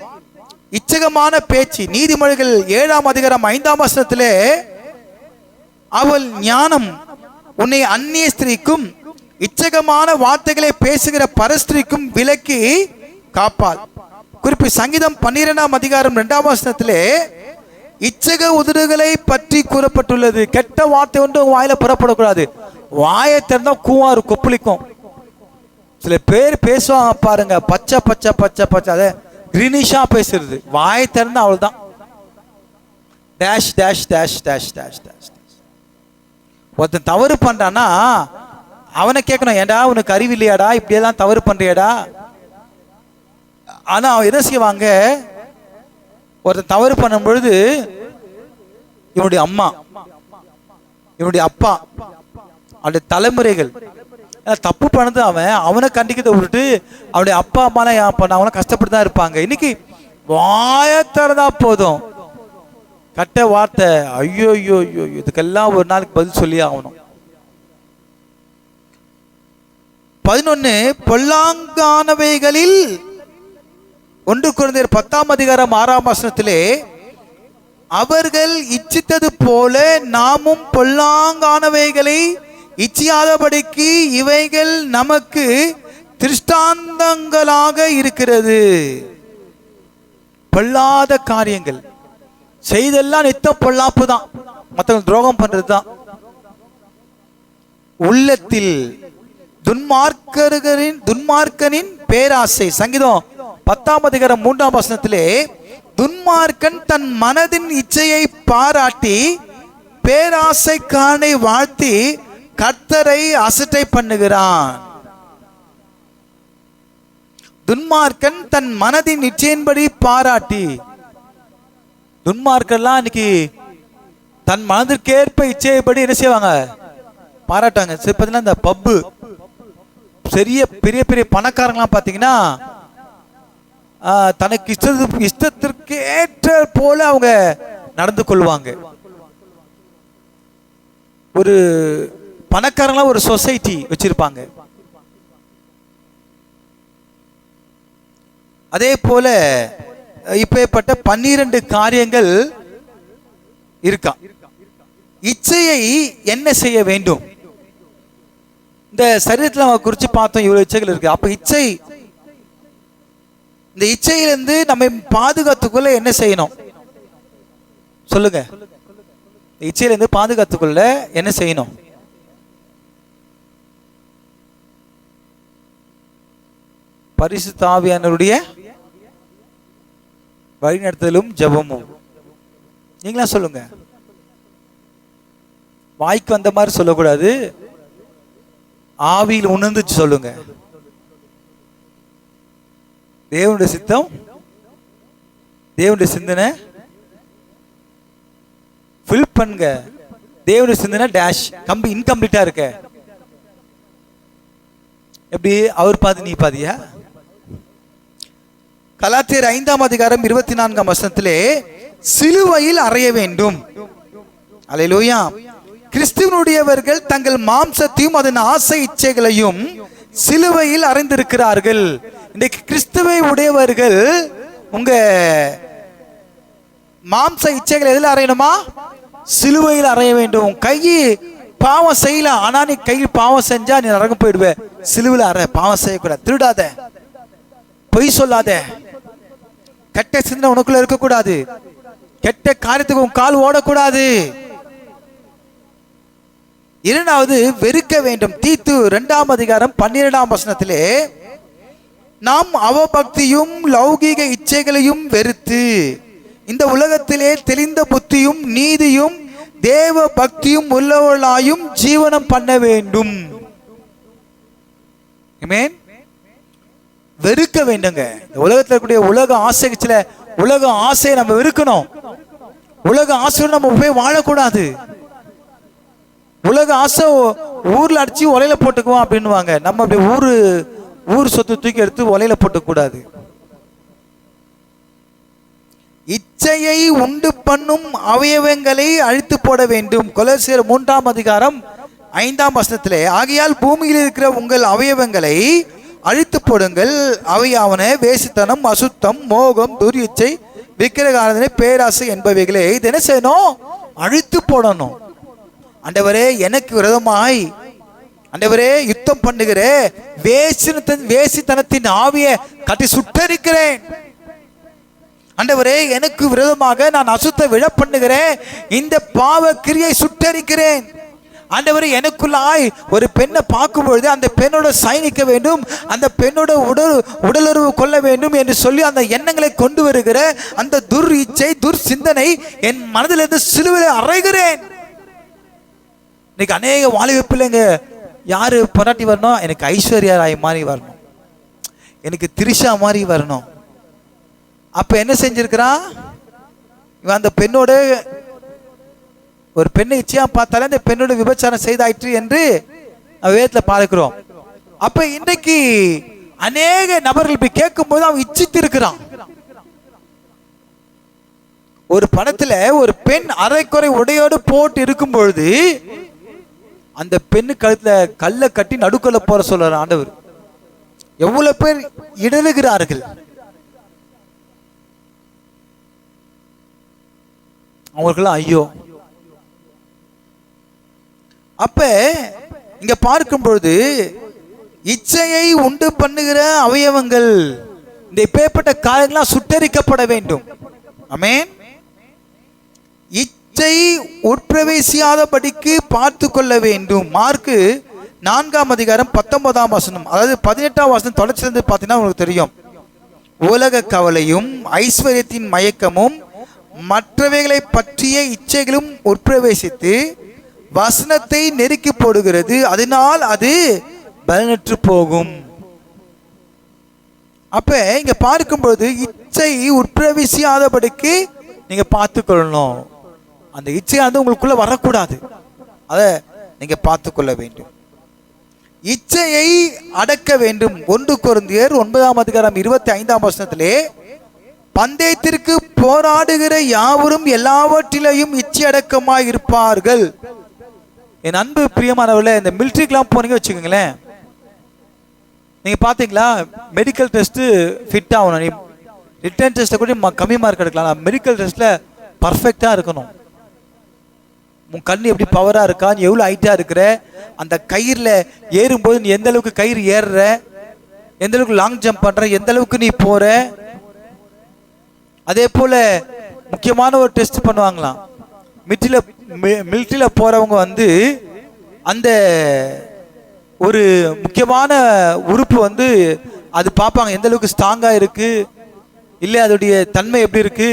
இச்சகமான பேச்சு. நீதிமொழிகள் 7:5 அவள் ஞானம் உன்னை அந்நிய ஸ்திரீக்கும் இச்சகமான வார்த்தைகளை பேசுகிற பரஸ்திரிக்கும் விலக்கி காப்பாள். குறிப்பு சங்கீதம் 12:2 இச்சக உதடுகளை பற்றி கூறப்பட்டுள்ளது. கெட்ட வார்த்தை ஒன்று வாயில புறப்படக்கூடாது. வாயை திறந்தா கூவாரு கொப்பளிக்கும். சில பேர் பேசுவாங்க பாருங்க, பச்சை பச்சை பச்சை பச்சை, அதை கிரீனிஷா பேசுறது. வாயை திறந்தா அவள் தான் dash dash dash dash dash dash. ஒருத்தன் தவறு பண்றானா அவனை கேட்கணும், ஏண்டா உனக்கு அறிவு இல்லையாடா, இப்படியெல்லாம் தவறு பண்றியாடா? ஆனா அவன் என்ன செய்வாங்க, ஒருத்தன் தவறு பண்ணும் பொழுது இவனுடைய அம்மா, இவனுடைய அப்பா, அவனுடைய தலைமுறைகள் தப்பு பண்ணது அவனை கண்டிக்கிறத விட்டுட்டு அவனுடைய அப்பா அம்மாலாம் பண்ண அவனை கஷ்டப்பட்டு தான் இருப்பாங்க. இன்னைக்கு வாயத்தரதா போதும் கட்ட வார்த்தை, ஐயோ ஐயோ ஐயோ, இதுக்கெல்லாம் ஒரு நாளைக்கு பதில் சொல்லி ஆகணும். 11 பொல்லாங்கானவைகளில் 1 கொரிந்தியர் 10:6 அவர்கள் இச்சித்தது போல நாமும் பொல்லாங்கானவைகளை இச்சியாதபடிக்கு இவைகள் நமக்கு திருஷ்டாந்தங்களாக இருக்கிறது. பொல்லாத காரியங்கள் செய்தெல்லாம் நித்தம் பொல்லாப்பு தான், மற்றவங்க துரோகம் பண்றது தான். உள்ளத்தில் துன்மார்க்கனின் பேராசை. சங்கீதம் 10:3 துன்மார்க்கன் தன் மனதின் இச்சையை பாராட்டி பேராசை காணை வாழ்த்தி கர்த்தரை அசட்டை பண்ணுகிறான். துன்மார்க்கன் தன் மனதின் இச்சையின்படி பாராட்டி, துன்மார்க்கெல்லாம் இன்னைக்கு தன் மனதிற்கேற்ப இச்சையைப்படி என்ன செய்வாங்க, பாராட்டாங்க. சரி, பார்த்தீங்கன்னா இந்த பப்பு பெரிய பெரிய பெரிய பணக்காரங்களாம் பார்த்தீங்கன்னா தனக்கு இஷ்டத்திற்கு ஏற்ற போல அவங்க நடந்து கொள்வாங்க. ஒரு பணக்காரங்களா ஒரு சொசைட்டி வச்சிருப்பாங்க. அதே போல இப்பேற்பட்ட 12 காரியங்கள் இருக்கா. இச்சையை என்ன செய்ய வேண்டும்? இந்த சரீரத்தில் நம்ம குறித்து பார்த்தோம், இவ்வளவு இச்சைகள் இருக்கு. அப்ப இச்சை, இந்த இச்சையிலிருந்து நம்ம பாதுகாத்துக்குள்ள என்ன செய்யணும் சொல்லுங்க? இச்சையிலிருந்து பாதுகாத்துக்குள்ள என்ன செய்யணும்? பரிசுத்த ஆவியானவருடைய வழிநடத்தலும் ஜெபமும். நீங்களா சொல்லுங்க. வாய்க்கு வந்த மாதிரி சொல்லக்கூடாது, ஆவியில் உணர்ந்து சொல்லுங்க. தேவனுடைய சித்தம், தேவனுடைய சிந்தனை ஃபில் பண்ணுங்க. தேவனுடைய சிந்தனை டேஷ் இன்கம்ப்ளீட்டா இருக்க. எப்படி அவர் பாதி நீ பாதியா? கலாத்தியர் 5ஆம் அதிகாரம் 24ஆம் வசனத்திலே சிலுவையில் அறைய வேண்டும். அல்லேலூயா. கிறிஸ்துவனுடையவர்கள் தங்கள் மாம்சத்தையும் அதன் ஆசை இச்சைகளையும் சிலுவையில் அறைந்திருக்கிறார்கள். இன்றைக்கு கிறிஸ்துவை உடையவர்கள் உங்க மாம்ச இச்சைகள் எதில் அறையணுமா? சிலுவையில் அறைய வேண்டும். கை பாவம் செய்யலாம், ஆனா நீ கையில் பாவம் செஞ்சா நீ நரகம் போயிடுவ. சிலுவையில் அறை. பாவம் செய்யக்கூடாது, திருடாத, பொய் சொல்லாத, கெட்ட சிந்தனை உனக்குள்ள இருக்கக்கூடாது, கெட்ட காரியத்துக்கு உன் கால் ஓடக்கூடாது. இரண்டாவது, வெறுக்க வேண்டும். தீத்து 2ஆம் அதிகாரம் 12ஆம் வசனத்திலே நாம் அவபக்தியும் லௌகீக இச்சைகளையும் வெறுத்து இந்த உலகத்திலே தெளிந்த புத்தியும் நீதியும் தேவ பக்தியும் உள்ளவர்களாயும் ஜீவனம் பண்ண வேண்டும். ஆமென். வெறுக்க வேண்டுங்க. இந்த உலகத்தில் இருக்கக்கூடிய உலக ஆசைச்சில உலக ஆசையை நம்ம வெறுக்கணும். உலக ஆசையோடு நம்ம போய் வாழக்கூடாது. உலக ஆசை ஊர்ல அடிச்சு ஒலையில போட்டுக்குவோம் அப்படின்னுவாங்க. நம்ம அப்படி ஊர் சொத்து தூக்கி எடுத்து ஒலையில போட்டுக்கூடாது. இச்சையை உண்டு பண்ணும் அவயவங்களை அழித்து போட வேண்டும். கொலோசியர் 3ஆம் அதிகாரம் 5ஆம் வசனத்திலே ஆகையால் பூமியில் இருக்கிற உங்கள் அவயவங்களை அழித்து போடுங்கள். அவையாவன வேசித்தனம், அசுத்தம், மோகம், துர்யிச்சை, விக்கிரக ஆராதனை, பேராசை என்பவைகளே. இது என்ன செய்யணும்? அழித்து போடணும். ஆண்டவரே, எனக்கு விரோதமாய் ஆண்டவரே யுத்தம் பண்ணுகிற வேசித்தனத்தின் ஆவியை கட்டி சுட்டரிக்கிறேன். ஆண்டவரே, எனக்கு விரோதமாக நான் அசுத்த விழ பண்ணுகிறேன், இந்த பாவ கிரியை சுட்டரிக்கிறேன். ஆண்டவரே, எனக்குள்ளாய் ஒரு பெண்ணை பார்க்கும் பொழுது அந்த பெண்ணோட சயனிக்க வேண்டும், அந்த பெண்ணோட உடலுறவு கொள்ள வேண்டும் என்று சொல்லி அந்த எண்ணங்களை கொண்டு வருகிற அந்த துர் இச்சை, துர் சிந்தனை என் மனதிலிருந்து சிலுவையில் அறைகிறேன். இன்னைக்கு அநேக வாலிப பிள்ளைங்க யாரு பொராட்டி வரணும்? எனக்கு ஐஸ்வர்யா ராய் மாதிரி வரணும், எனக்கு திரிஷா மாதிரி வரணும். அப்ப என்ன செஞ்சிருக்கிறான் இவன்? அந்த பெண்ணோட ஒரு பெண்ணை இச்சையா பார்த்தாலே அந்த பெண்ணோட விபச்சாரம் செய்தாயிற்று என்று வேதத்துல பார்க்கிறோம். அப்ப இன்றைக்கு அநேக நபர்கள் இப்படி கேட்கும் போது அவன் இச்சித்து இருக்கிறான். ஒரு படத்துல ஒரு பெண் அரைக்குறை உடையோடு போட்டு இருக்கும் பொழுது அந்த பெண்ணு கழுத்துல கல்லை கட்டி நடுக்கொள்ள போற சொல்ற ஆண்டவர். எவ்வளவு பேர் இடறுகிறார்கள். அவர்களும் ஐயோ. அப்ப இங்க பார்க்கும் பொழுது இச்சையை உண்டு பண்ணுகிற அவயவங்கள், இந்த இப்பேற்பட்ட காரியங்களாம் சுட்டரிக்கப்பட வேண்டும். ஆமென். இச்சை உட்பிரவேசியாதபடிக்கு பார்த்து கொள்ள வேண்டும். மார்க்கு 4ஆம் அதிகாரம் 19ஆம் வசனம், அதாவது 18ஆம் வசனம் தொடர்ச்சிருந்து பார்த்தீங்கன்னா உங்களுக்கு தெரியும். உலக கவலையும் ஐஸ்வர்யத்தின் மயக்கமும் மற்றவைகளை பற்றிய இச்சைகளும் உட்பிரவேசித்து வசனத்தை நெருக்கி போடுகிறது, அதனால் அது பலனற்று போகும். அப்ப இங்க பார்க்கும்போது இச்சை உட்பிரவேசியாதபடிக்கு நீங்க பார்த்து கொள்ளணும். அந்த இச்சையானது உங்களுக்குள்ள வரக்கூடாது, அதை நீங்க பார்த்து கொள்ள வேண்டும். இச்சையை அடக்க வேண்டும். 1 கொரிந்தியர் 9ஆம் அதிகாரம் 25ஆம் வசனத்திலே பந்தயத்திற்கு போராடுகிற யாவரும் எல்லாவற்றிலையும் இச்சையடக்கமாய் இருப்பார்கள். என் அன்பு பிரியமானவர்களே, இந்த மிலிட்ரிக்கெல்லாம் போனீங்க வச்சுக்கோங்களேன், நீங்க பாத்தீங்களா மெடிக்கல் டெஸ்ட் ஃபிட் ஆகணும். நீ ரிட்டன் டெஸ்ட்டை கூட கம்மி மார்க் எடுக்கலாம், மெடிக்கல் டெஸ்ட்ல பர்ஃபெக்டா இருக்கணும். உன் கண் எப்படி பவரா இருக்கா, நீ எவ்வளவு ஹைட்டா இருக்கிற, அந்த கயிறுல ஏறும்போது நீ எந்த அளவுக்கு கயிறு ஏறுற, எந்த அளவுக்கு லாங் ஜம்ப் பண்ற, எந்த அளவுக்கு நீ போற. அதே போல முக்கியமான ஒரு டெஸ்ட் பண்ணுவாங்களாம். மிலிட்டரியில போறவங்க வந்து அந்த ஒரு முக்கியமான உறுப்பு வந்து அது பார்ப்பாங்க, எந்த அளவுக்கு ஸ்ட்ராங்கா இருக்கு இல்லை, அதோடைய தன்மை எப்படி இருக்கு,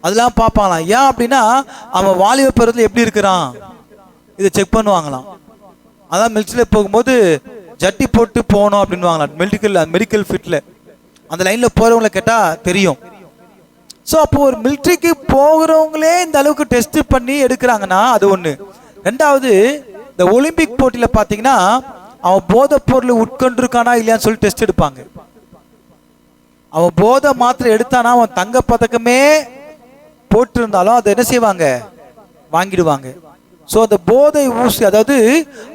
அதெல்லாம் பார்ப்பாங்களாம். ஏன் அப்படின்னா அவன் வாலிப பருவத்தில் எப்படி இருக்கிறான் இதை செக் பண்ணுவாங்களாம். அதான் மிலிட்டரியில் போகும்போது ஜட்டி போட்டு போகணும் அப்படின்வாங்களாம். மெடிக்கல் ஃபிட்ல அந்த லைன்ல போறவங்களை கேட்டா தெரியும். ஸோ அப்போ ஒரு மிலிட்ரிக்கு போகிறவங்களே இந்த அளவுக்கு டெஸ்ட் பண்ணி எடுக்கிறாங்கன்னா அது ஒன்று. ரெண்டாவது, இந்த ஒலிம்பிக் போட்டியில பார்த்தீங்கன்னா அவன் போதை பொருள் உட்கொண்டிருக்கானா இல்லையான்னு சொல்லி டெஸ்ட் எடுப்பாங்க. அவன் போதை மாத்திரை எடுத்தானா, அவன் தங்க பதக்கமே போட்டு இருந்தாலும் அதை என்ன செய்வாங்க, வாங்கிடுவாங்க. ஸோ அந்த போதை ஊசி, அதாவது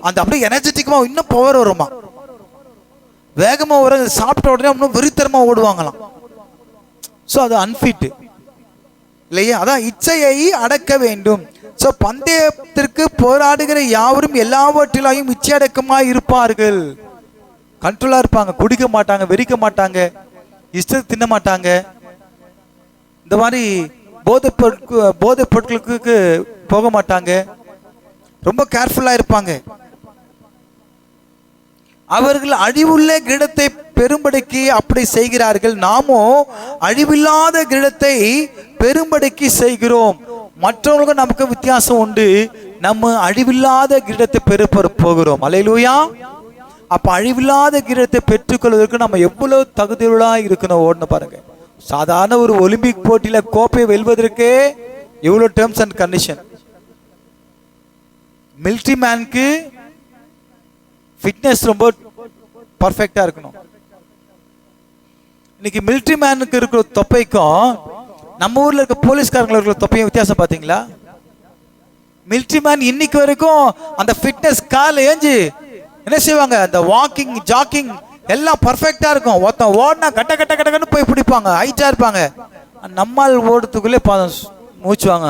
அந்த அப்படியே எனர்ஜெட்டிக்கமா இன்னும் பவர் வருமா, வேகமா வர, சாப்பிட்ட உடனே இன்னும் வெறித்தரமா ஓடுவாங்களாம். ஸோ அது அன்ஃபிட் இல்லையா. அதான் இச்சையை அடக்க வேண்டும். ஸோ பந்தயத்திற்கு போராடுகிற யாவரும் எல்லாவற்றிலையும் இச்சை அடக்கமாய் இருப்பார்கள். கண்ட்ரோலா இருப்பாங்க, குடிக்க மாட்டாங்க, வெறிக்க மாட்டாங்க, இஷ்டத்தை தின்ன மாட்டாங்க, இந்த மாதிரி போதை பொருட்களுக்கு போக மாட்டாங்க, ரொம்ப கேர்ஃபுல்லா இருப்பாங்க. அவர்கள் அழிவுள்ள கிரீடத்தை பெரும்படிக்கு அப்படி செய்கிறார்கள், நாமோ அழிவில்லாத கிரீடத்தை பெரும்படிக்கு செய்கிறோம். மற்றவர்களுக்கு நமக்கு வித்தியாசம் உண்டு, நம்ம அழிவில்லாத கிரீடத்தை பெற போகிறோம். அல்லேலூயா. அப்ப அழிவில்லாத கிரீடத்தை பெற்றுக்கொள்வதற்கு நம்ம எவ்வளவு தகுதியுள்ளா இருக்கணும் ஓடணும் பாருங்க. சாதாரண ஒரு ஒலிம்பிக் போட்டியில கோப்பை வெல்வதற்கே எவ்வளவு டேர்ம்ஸ் அண்ட் கண்டிஷன். மிலிட்டரி மேனுக்கு ஃபிட்னஸ் ரொம்ப பர்ஃபெக்டா இருக்கணும். இன்னைக்கு மிலிட்டரி மேனுக்கு இருக்கிற தொப்பைக்கும் நம்ம ஊர்ல இருக்க போலீஸ்காரங்களுக்கு இருக்கிற தொப்பையும் வித்தியாசம் பாத்தீங்களா? மிலிட்டரி மேன் இன்னைக்கு வரைக்கும் அந்த ஃபிட்னஸ் கால ஏஞ்சி என்ன செய்வாங்க, அந்த வாக்கிங் ஜாக்கிங் எல்லாம் பர்ஃபெக்டா இருக்கும். ஒருத்தன் ஓடினா கட்ட கட்ட கட்டன்னு போய் பிடிப்பாங்க, ஹைட்டா இருப்பாங்க. நம்மால் ஓடுறதுக்குள்ளே மூச்சுவாங்க,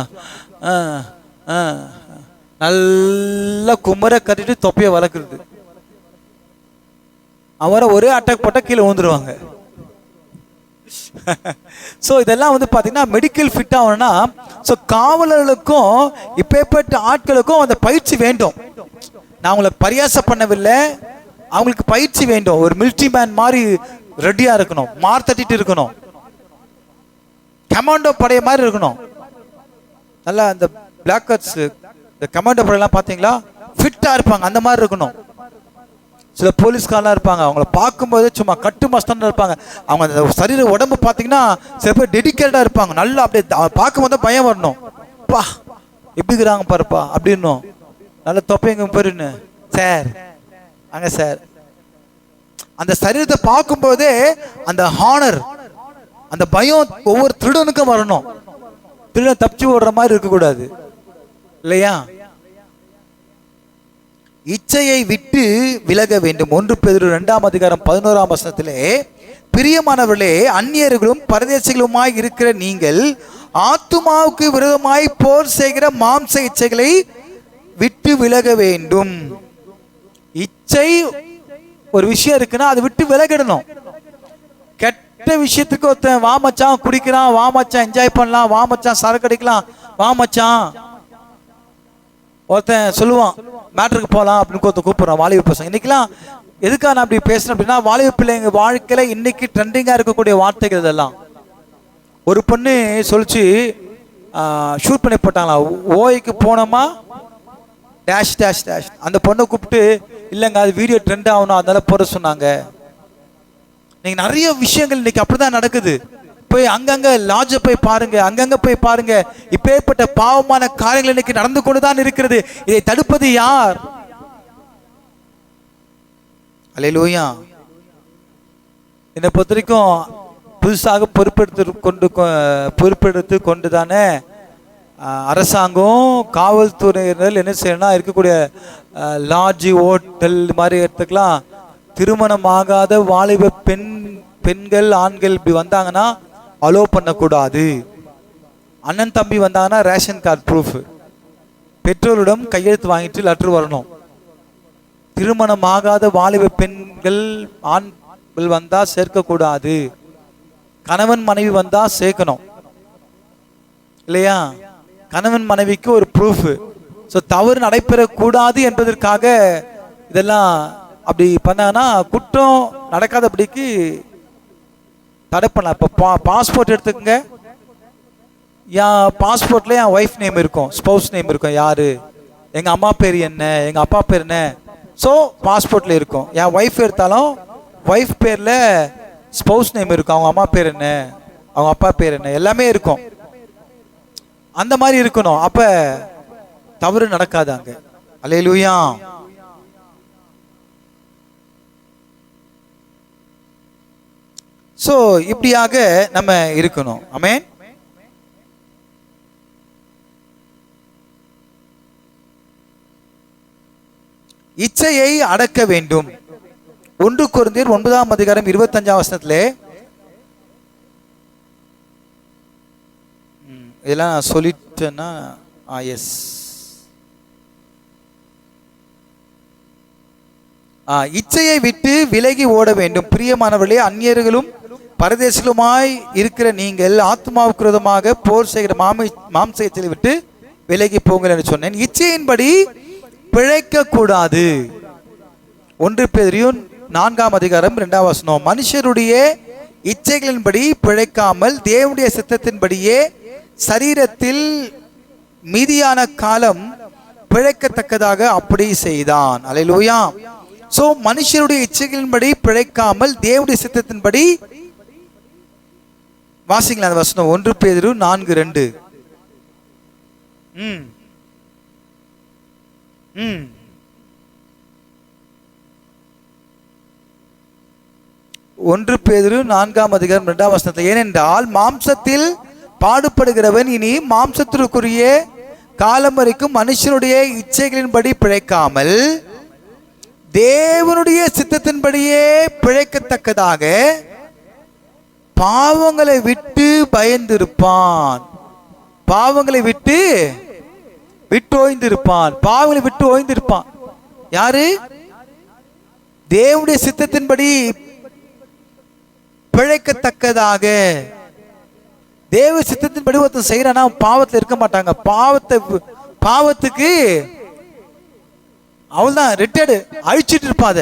நல்லா குமர கட்டிட்டு தொப்பையை வளர்க்குறது. அவரை ஒரே அட்டாக் போட்டா கீழே விழுந்துருவாங்க. ஸோ இதெல்லாம் வந்து பார்த்தீங்கன்னா மெடிக்கல் ஃபிட் ஆகணும்னா, ஸோ காவலர்களுக்கும் இப்பேற்பட்ட ஆட்களுக்கும் அந்த பயிற்சி வேண்டும். நான் அவங்களை பரியாசம் பண்ணவில்லை, அவங்களுக்கு பயிற்சி வேண்டும். ஒரு மிலிட்ரி மேன் மாதிரி ரெடியா இருக்கணும், மார் தட்டிட்டு இருக்கணும், கமாண்டோ படைய மாதிரி இருக்கணும். நல்லா அந்த பிளாக்கர்ஸ், இந்த கமாண்டோ படையெல்லாம் பார்த்தீங்களா ஃபிட்டா இருப்பாங்க, அந்த மாதிரி இருக்கணும். சில போலீஸ்காரெலாம் இருப்பாங்க, அவங்கள பார்க்கும்போது சும்மா கட்டு மஸ்தான் இருப்பாங்க. அவங்க அந்த சரீர உடம்பு பார்த்தீங்கன்னா சில பேர் டெடிக்கேட்டடாக இருப்பாங்க. நல்லா அப்படியே பார்க்கும்போது பயம் வரணும், பா எப்படி இருக்கிறாங்க பாருப்பா அப்படின்னும். நல்ல தொப்பைங்க போயிருன்னு சார் அங்கே சார். அந்த சரீரத்தை பார்க்கும்போதே அந்த ஹானர், அந்த பயம் ஒவ்வொரு திருடனுக்கும் வரணும். திருடன் தப்பிச்சு ஓடுற மாதிரி இருக்கக்கூடாது இல்லையா? இச்சையை விட்டு விலக வேண்டும். 1 பேதுரு 2:11 பிரியமானவர்களே, அந்நியர்களும் பரதேசிகளுமாய் இருக்கிற நீங்கள் ஆத்துமாவுக்கு விரோதமாய் போர் செய்கிற மாம்ச இச்சைகளை விட்டு விலக வேண்டும். இச்சை ஒரு விஷயம் இருக்குன்னா அதை விட்டு விலகிடணும். கெட்ட விஷயத்துக்கு ஒருத்தன் வா மச்சான் குடிக்கிறான், வா மச்சான் என்ஜாய் பண்ணலாம், வா மச்சான் சரக்கு அடிக்கலாம், வா மச்சான் ஒருத்தன் சொல்லுவான் மேட்ருக்கு போகலாம் அப்படின்னு கூப்பிடுறான் வாலிப பசங்க. இன்னைக்கெல்லாம் எதுக்காக நான் அப்படி பேசுறேன் அப்படின்னா, வாலிப பிள்ளைங்க வாழ்க்கையில இன்னைக்கு ட்ரெண்டிங்கா இருக்கக்கூடிய வார்த்தைகள் இதெல்லாம். ஒரு பொண்ணு சொல்லிச்சு, ஷூட் பண்ணி போட்டாங்களா, ஓய்க்கு போனோமா டேஷ் டேஷ் டேஷ். அந்த பொண்ணை கூப்பிட்டு இல்லைங்க அது வீடியோ ட்ரெண்ட் ஆகணும் அதனால போட சொன்னாங்க. நீங்க நிறைய விஷயங்கள் இன்னைக்கு அப்படிதான் நடக்குது. போய் அங்கங்க லாட்ஜ போய் பாருங்க, அங்கங்க போய் பாருங்க. இப்பேற்பட்ட பாவமான காரியங்கள் இன்னைக்கு நடந்து கொண்டுதான் இருக்கிறது. இதை தடுப்பது யார்? அல்லேலூயா. என்னை பொறுத்த வரைக்கும் புதுசாக பொறுப்பெடுத்து கொண்டு தானே அரசாங்கம் காவல்துறையினர் என்ன செய்யணும்னா இருக்கக்கூடிய லாட்ஜி ஹோட்டல் மாதிரி இடத்துக்கெல்லாம் திருமணமாகாத வாலிப பெண்கள் ஆண்கள் இப்படி வந்தாங்கன்னா அலோவ் பண்ணக்கூடாது. அண்ணன் தம்பி வந்தாங்கன்னா ரேஷன் கார்டு ப்ரூஃப், பெற்றோரிடம் கையெழுத்து வாங்கிட்டு லெட்டர் வரணும். திருமணமாகாத வாலிப பெண்கள் ஆண்கள் வந்தா சேர்க்கக்கூடாது. கணவன் மனைவி வந்தா சேர்க்கணும் இல்லையா? கணவன் மனைவிக்கு ஒரு ப்ரூஃப். ஸோ தவறு நடைபெறக்கூடாது என்பதற்காக இதெல்லாம் அப்படி பண்ணாங்கன்னா குற்றம் நடக்காதபடிக்கு தடை பண்ணலாம். இப்போ பாஸ்போர்ட் எடுத்துக்கங்க. என் பாஸ்போர்ட்ல என் ஒய்ஃப் நேம் இருக்கும், ஸ்பௌஸ் நேம் இருக்கும். யாரு? எங்க அம்மா பேர் என்ன, எங்க அப்பா பேர் என்ன, ஸோ பாஸ்போர்ட்ல இருக்கும். என் ஒய்ஃப் எடுத்தாலும் ஒய்ஃப் பேர்ல ஸ்பௌஸ் நேம் இருக்கும். அவங்க அம்மா பேர் என்ன, அவங்க அப்பா பேர் என்ன, எல்லாமே இருக்கும். அந்த மாதிரி இருக்கணும். அப்ப தவறு நடக்காது அங்க. அல்லேலூயா. சோ இப்படியாக நம்ம இருக்கணும். ஆமென். இச்சையை அடக்க வேண்டும். 1 கொரிந்தியர் 9ஆம் அதிகாரம் 25ஆம் வசனத்திலே இதெல்லாம் நான் சொல்லிட்டேன்னா எஸ். இச்சையை விட்டு விலகி ஓட வேண்டும். பிரியமானவர்களே, அந்நியர்களும் பரதேசிகளுமாய் இருக்கிற நீங்கள் ஆத்மாவுக்கு விரோதமாக போர் செய்கிற மாம்ச இச்சையை விட்டு விலகி போங்கள் என்று சொன்னேன். இச்சையின்படி பிழைக்க கூடாது. 1 பேதுரு 4ஆம் அதிகாரம் 2ஆம் வசனம். மனுஷருடைய இச்சைகளின்படி பிழைக்காமல் தேவனுடைய சித்தத்தின்படியே சரீரத்தில் மீதியான காலம் பிழைக்கத்தக்கதாக அப்படி செய்தான். அல்லேலூயா. சோ மனுஷருடைய இச்சைகளின்படி பிழைக்காமல் தேவனுடைய சித்தத்தின்படி, வாசிங்களா அந்த வசனம் 1 பேதுரு 4:2. ஒன்று பேதுரு 4ஆம் அதிகாரம் 2ஆம் வசனத்தில், ஏனென்றால் மாம்சத்தில் பாடுபடுகிறவன் இனி மாம்சத்திற்குரிய காலம் வரைக்கும் மனுஷனுடைய இச்சைகளின்படி பிழைக்காமல் தேவனுடைய சித்தத்தின்படியே பிழைக்கத்தக்கதாக பாவங்களை விட்டு பயந்திருப்பான். பாவங்களை விட்டு ஓய்ந்திருப்பான். பாவங்களை விட்டு ஓய்ந்திருப்பான். யாரு? தேவனுடைய சித்தத்தின்படி பிழைக்கத்தக்கதாக. தேவ சித்தத்தின்படி ஒருத்தன் செய்யறானா பாவத்தில் இருக்க மாட்டாங்க. பாவத்துக்கு அவள்தான் ரிட்டையர்டு, அழிச்சிட்டு இருப்பாத.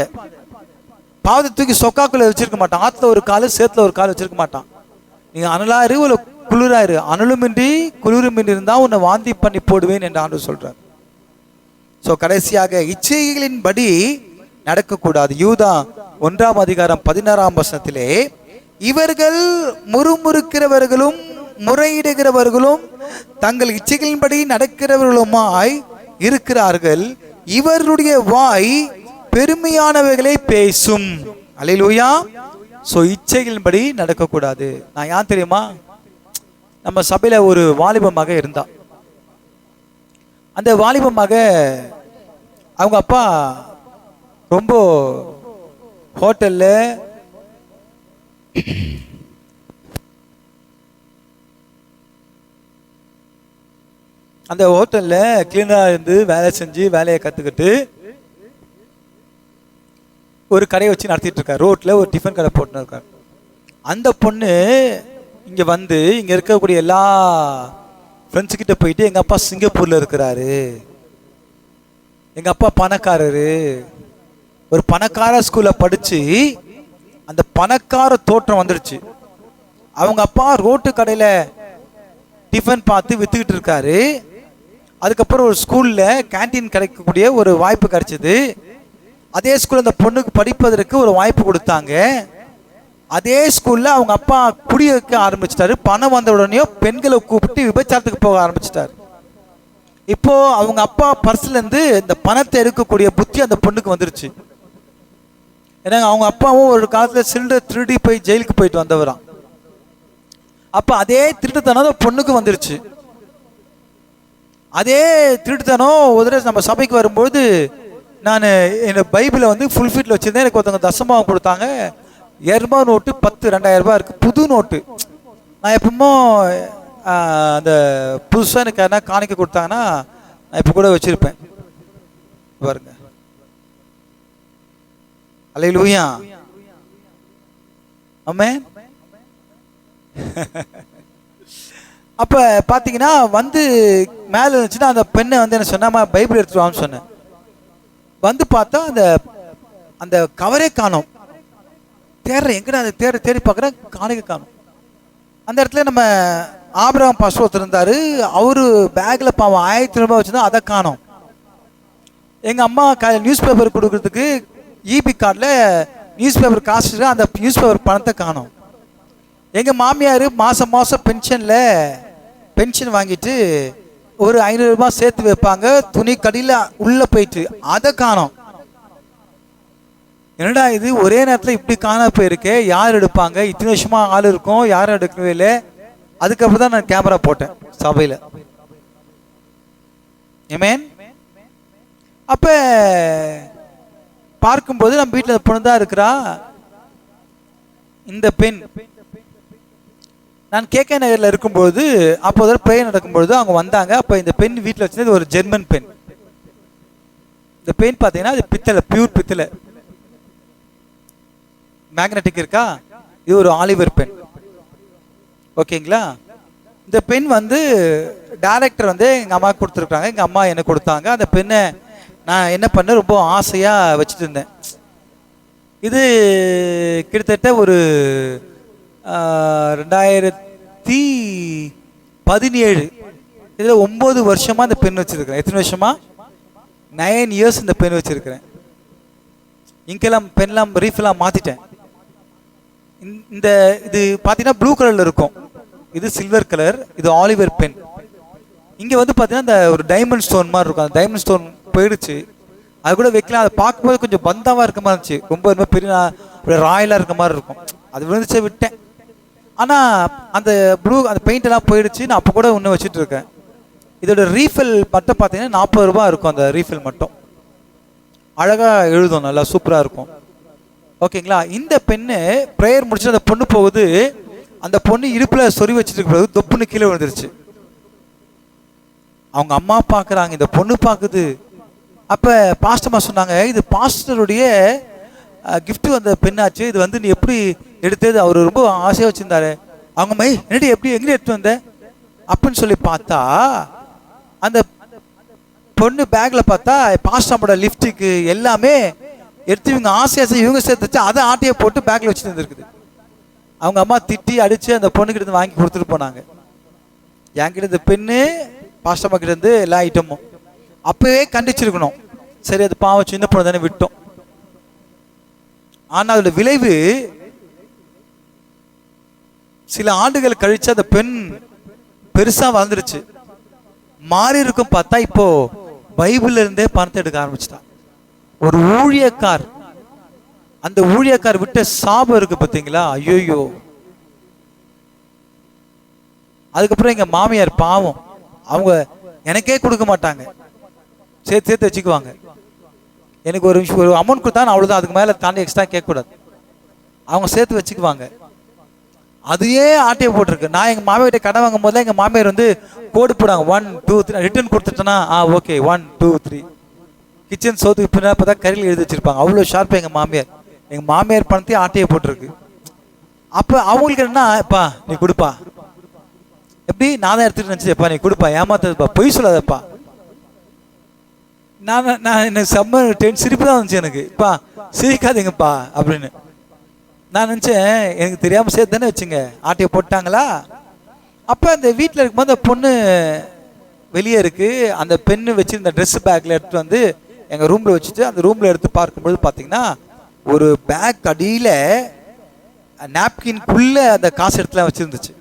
பாவத்தை தூக்கி சொக்காக்குள்ள வச்சிருக்க மாட்டான். ஆத்துல ஒரு காலு, சேத்துல ஒரு கால் வச்சிருக்க மாட்டான். நீங்க அனலாரு ஒரு குளிராரு, அனலுமின்றி குளிருமின்றி இருந்தா உன்னை வாந்தி பண்ணி போடுவேன் என்று ஆண்டவர் சொல்றார். சோ கடைசியாக இச்சைகளின்படி நடக்கக்கூடாது. யூதா 1ஆம் அதிகாரம் 16ஆம் வசனத்திலே, இவர்கள் முறுமுறுக்கிறவர்களும் முறையிடுகிறவர்களும் தங்கள் இச்சைகளின்படி நடக்கிறவர்களுமாய் இருக்கிறார்கள். இவர்களுடைய வாய் பெருமையானவைகளை பேசும். அல்லேலூயா. சோ இச்சைகளின்படி நடக்கக்கூடாது. நான் ஏன் தெரியுமா? நம்ம சபையில ஒரு வாலிப மக இருந்தா. அந்த வாலிப மக அவங்க அப்பா ரொம்ப ஹோட்டல்ல அந்த ஹோட்டல்ல கிளீனரா இருந்து வேலை செஞ்சு வேலையை கத்துக்கிட்டு ஒரு கடையை வச்சு நடத்திட்டு இருக்காரு. ரோட்ல ஒரு டிஃபன் கடை போட்டு இருக்காரு. அந்த பொண்ணு இங்க வந்து இங்க இருக்கக்கூடிய எல்லா ஃப்ரெண்ட்ஸ் கிட்ட போயிட்டு, எங்க அப்பா சிங்கப்பூர்ல இருக்கிறாரு, எங்க அப்பா பணக்காரரு, ஒரு பணக்கார ஸ்கூல்ல படிச்சு அந்த பணக்கார தோற்றம் வந்துருச்சு. அவங்க அப்பா ரோட்டு கடையில டிஃபன் பார்த்து வித்துக்கிட்டு இருக்காரு. அதுக்கப்புறம் ஒரு ஸ்கூல்ல கேன்டீன் கிடைக்கக்கூடிய ஒரு வாய்ப்பு கிடைச்சது. அதே ஸ்கூல்ல அந்த பொண்ணுக்கு படிப்பதற்கு ஒரு வாய்ப்பு கொடுத்தாங்க. அதே ஸ்கூல்ல அவங்க அப்பா குடியிருக்க ஆரம்பிச்சிட்டாரு. பணம் வந்த உடனே பெண்களை கூப்பிட்டு விபச்சாரத்துக்கு போக ஆரம்பிச்சிட்டாரு. இப்போ அவங்க அப்பா பர்ஸ்ல இருந்து இந்த பணத்தை எடுக்கக்கூடிய புத்தி அந்த பொண்ணுக்கு வந்துருச்சு. ஏன்னா அவங்க அப்பாவும் ஒரு காலத்துல சிலிண்டர் திருடி போய் ஜெயிலுக்கு போயிட்டு வந்தவரான். அப்ப அதே திருட்டுத்தனம் அந்த பொண்ணுக்கு வந்துருச்சு. அதே திருட்டுத்தனம் ஒரு தடவை நம்ம சபைக்கு வரும்போது நான் என்னோட பைபிளை வந்து ஃபுல் ஃபீட்டில் வச்சுருந்தேன். எனக்கு ஒருத்தவங்க தசமாவும் கொடுத்தாங்க. 2,000 நோட்டு 10 2,000 இருக்குது, புது நோட்டு. நான் எப்பவுமோ அந்த புதுசாக எனக்கு யாருன்னா காணிக்க கொடுத்தாங்கன்னா நான் இப்போ கூட வச்சுருப்பேன். பாருங்க, அல்லேலூயா, ஆமென். அப்ப பாத்தீங்கன்னா வந்து மேல இருந்துச்சுன்னா அந்த பெண்ணை வந்து என்ன சொன்னா, பைபிள் எடுத்துட்டு வான்னு சொன்னேன். வந்து பார்த்தா அந்த அந்த கவரே காணோம். தேடுறேன், எங்கடா அதை தேடி பார்க்குறேன், காணிக்க காணோம். அந்த இடத்துல நம்ம ஆபிரகாம் பாஸ்டர் ஒருத்தர் இருந்தாரு. அவரு பேக்ல பாவம் 1000 ரூபாய் வச்சுருந்தா அதை காணோம். எங்க அம்மா நியூஸ் பேப்பர் கொடுக்கறதுக்கு இபி கார்டில் நியூஸ் பேப்பர் காசு, அந்த நியூஸ் பேப்பர் பணத்தை காணோம். எங்க மாமியார் மாசம் மாசம் பென்ஷன் வாங்கிட்டு ஒரு 500 ரூபாய் சேர்த்து வைப்பாங்க, துணி கடையில் உள்ள போயிட்டு அதை காணோம். என்னடா இது ஒரே நேரத்தில் இப்படி காண போயிருக்கே, யார் எடுப்பாங்க, இத்தனை வருஷமா ஆள் இருக்கும், யாரும் எடுக்கவே இல்லை. அதுக்கப்புறம் தான் நான் கேமரா போட்டேன் சபையில். ஆமென். அப்ப பார்க்கும்போது நம்ம வீட்டில் பொண்ணு தான் இருக்கிறா. இந்த பெண் நான் கேகே நகரில் இருக்கும்போது அப்போது ப்ரேயர் நடக்கும்பொழுது அவங்க வந்தாங்க. அப்போ இந்த பெண் வீட்டில் வச்சிருந்தது ஒரு ஜெர்மன் பெண். இந்த பெண் பார்த்தீங்கன்னா அது பித்தளை, பியூர் பித்தளை, மேக்னெட்டிக் இருக்கா. இது ஒரு ஆலிவர் பெண், ஓகேங்களா. இந்த பெண் வந்து டைரக்டர் வந்து எங்கள் அம்மா கொடுத்துருக்காங்க, எங்கள் அம்மா எனக்கு கொடுத்தாங்க. அந்த பெண்ணை நான் என்ன பண்ணேன், ரொம்ப ஆசையாக வச்சுட்டு இருந்தேன். இது கிட்டத்தட்ட ஒரு 2017 இதில் 9 வருஷமா இந்த பெண் வச்சிருக்கிறேன். எத்தனை வருஷமா? 9 இயர்ஸ் இந்த பெண் வச்சிருக்கிறேன். இங்கெல்லாம் பெண்லாம் ரீஃபெல்லாம் மாற்றிட்டேன். இந்த இது பார்த்தீங்கன்னா ப்ளூ கலரில் இருக்கும், இது சில்வர் கலர், இது ஆலிவர் பென். இங்கே வந்து பார்த்தீங்கன்னா இந்த ஒரு டைமண்ட் ஸ்டோன் மாதிரி இருக்கும். அந்த டைமண்ட் ஸ்டோன் போயிடுச்சு, அது கூட வைக்கலாம். அதை பார்க்கும்போது கொஞ்சம் பந்தாவாக இருக்க மாதிரி இருந்துச்சு, ரொம்ப பெரிய ராயலாக இருக்க மாதிரி இருக்கும். அது விழுந்துச்சே விட்டேன். ஆனால் அந்த அந்த பெயிண்ட் எல்லாம் போயிடுச்சு. நான் அப்போ கூட ஒன்று வச்சுட்டு இருக்கேன். இதோட ரீஃபில் மட்டும் பார்த்தீங்கன்னா 40 ரூபாய் இருக்கும். அந்த ரீஃபில் மட்டும் அழகாக எழுதும், நல்லா சூப்பராக இருக்கும், ஓகேங்களா. இந்த பெண்ணு ப்ரேயர் முடிச்சுட்டு அந்த பொண்ணு போகுது. அந்த பொண்ணு இடுப்பில் சொறி வச்சுட்டு இருக்கிறது தொப்புன்னு கீழே விழுந்துருச்சு. அவங்க அம்மா பார்க்குறாங்க, இந்த பொண்ணு பார்க்குது. அப்போ பாஸ்டர்மா சொன்னாங்க, இது பாஸ்டருடைய கிஃப்ட் வந்த பெண்ணாச்சு, இது வந்து நீ எப்படி எடுத்தது, அவர் ரொம்ப ஆசையாக வச்சுருந்தாரு. அவங்க மை என்னடி எப்படி எங்கே எடுத்து வந்த அப்படின்னு சொல்லி பார்த்தா, அந்த பொண்ணு பேக்கில் பார்த்தா பாஸ்டரோட லிப்ஸ்டிக்கு எல்லாமே எடுத்து இவங்க ஆசையாக இவங்க சேர்த்து வச்சு அதை ஆட்டையை போட்டு பேக்கில் வச்சுட்டு வந்துருக்குது. அவங்க அம்மா திட்டி அடித்து அந்த பொண்ணுக்கிட்ட வாங்கி கொடுத்துட்டு போனாங்க. என்கிட்ட இந்த பெண்ணு பாஸ்டம்மா கிட்ட இருந்து எல்லா ஐட்டமும் அப்பவே கண்டிச்சிருக்கணும். சரி, அது பாவம் சின்ன பொண்ணு தானே விட்டோம். ஆனால் அதோட விளைவு சில ஆண்டுகள் கழிச்சு அந்த பெண் பெருசா வளர்ந்துருச்சு. மாறி இருக்கும் பார்த்தா இப்போ பைபிள்ல இருந்தே பணத்தை எடுக்க ஆரம்பிச்சுட்டான். ஒரு ஊழியக்கார், அந்த ஊழியக்கார் விட்ட சாபம் இருக்கு பார்த்தீங்களா, ஐயோ. அதுக்கப்புறம் எங்க மாமியார் பாவம், அவங்க எனக்கே கொடுக்க மாட்டாங்க, சேர்த்து வச்சுக்குவாங்க. எனக்கு ஒரு அமௌண்ட் கொடுத்தா அவ்வளோதான், அதுக்கு மேலே தாண்டி எக்ஸ்ட்ரா கேட்கக்கூடாது. அவங்க சேர்த்து வச்சுக்குவாங்க. அதையே ஆட்டையை போட்டிருக்கு. நான் எங்கள் மாமியார்கிட்ட கடன் வாங்கும் போது எங்கள் மாமியார் வந்து கோடு போடாங்க, 1 2 3 ரிட்டர்ன் கொடுத்துட்டேன்னா ஓகே 1 2 3. கிச்சன் சோத்துக்கு பின்னாடி பார்த்தா கறியில் எழுதி வச்சிருப்பாங்க. அவ்வளோ ஷார்ப்பாக எங்கள் மாமியார். எங்கள் மாமியார் பணத்தையும் ஆட்டையை போட்டிருக்கு. அப்போ அவங்களுக்கு என்ன, எப்பா நீ கொடுப்பா, எப்படி நான் தான் எடுத்துட்டு நினச்சேப்பா, நீ கொடுப்பா, ஏமாத்ததுப்பா, பொய் சொல்லாதப்பா. நான் எனக்கு செம்ம சிரிப்பு தான் வந்துச்சு எனக்கு. இப்பா சிரிக்காதீங்கப்பா அப்படின்னு நான் நினச்சேன். எனக்கு தெரியாமல் சேர்த்து தானே வச்சுங்க, ஆட்டையை போட்டாங்களா. அப்போ அந்த வீட்டில் இருக்கும்போது அந்த பொண்ணு வெளியே இருக்கு. அந்த பெண்ணு வச்சுருந்த ட்ரெஸ் பேக்கில் எடுத்துகிட்டு வந்து எங்கள் ரூமில் வச்சுட்டு அந்த ரூமில் எடுத்து பார்க்கும்பொழுது பார்த்தீங்கன்னா ஒரு பேக் அடியில் நாப்கின்குள்ளே அந்த காசு எடுத்துலாம் வச்சுருந்துச்சு.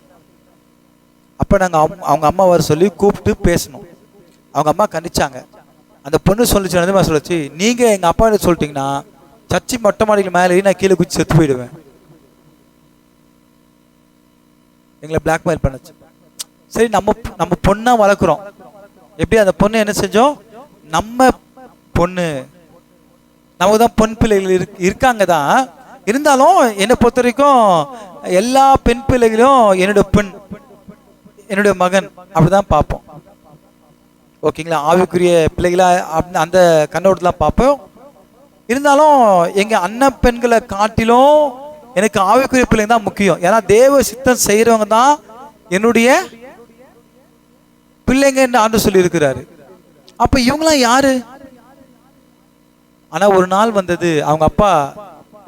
அப்போ நாங்கள் அவங்க அம்மா வர சொல்லி கூப்பிட்டு பேசணும். அவங்க அம்மா கண்டிச்சாங்க. அந்த பொண்ணு சொல்லிச்சு, அந்த மாதிரி சொல்லிச்சு, நீங்கள் எங்கள் அப்பா சொல்லிட்டீங்கன்னா சர்ச்சி மொட்டை மாடிக்கு மேலே நான் கீழே குச்சி செத்து போயிடுவேன். எங்களை பிளாக்மெயில் பண்ணுச்சு. சரி, நம்ம பொண்ணா வளர்க்குறோம். எப்படி அந்த பொண்ணு என்ன செஞ்சோம்? நம்ம பொண்ணு, நமக்கு தான் பொன் பிள்ளைகள் இருக்காங்க தான். இருந்தாலும் என்னை பொறுத்த வரைக்கும் எல்லா பெண் பிள்ளைகளும் என்னுடைய பெண், என்னுடைய மகன் அப்படிதான் பார்ப்போம். ஓகேங்களா? ஆவிக்குரிய பிள்ளைகளா அந்த கண்ணோட்டத்தில் பார்ப்போம். இருந்தாலும் எங்க அண்ணன் பெண்களை காட்டிலும் எனக்கு ஆவிக்குரிய பிள்ளைங்க தான் முக்கியம். ஏன்னா தேவ சித்தம் செய்யறவங்க தான் என்னுடைய பிள்ளைங்க என்று ஆண்டு சொல்லி இருக்கிறாரு. அப்ப இவங்களாம் யாரு? ஆனா ஒரு நாள் வந்தது, அவங்க அப்பா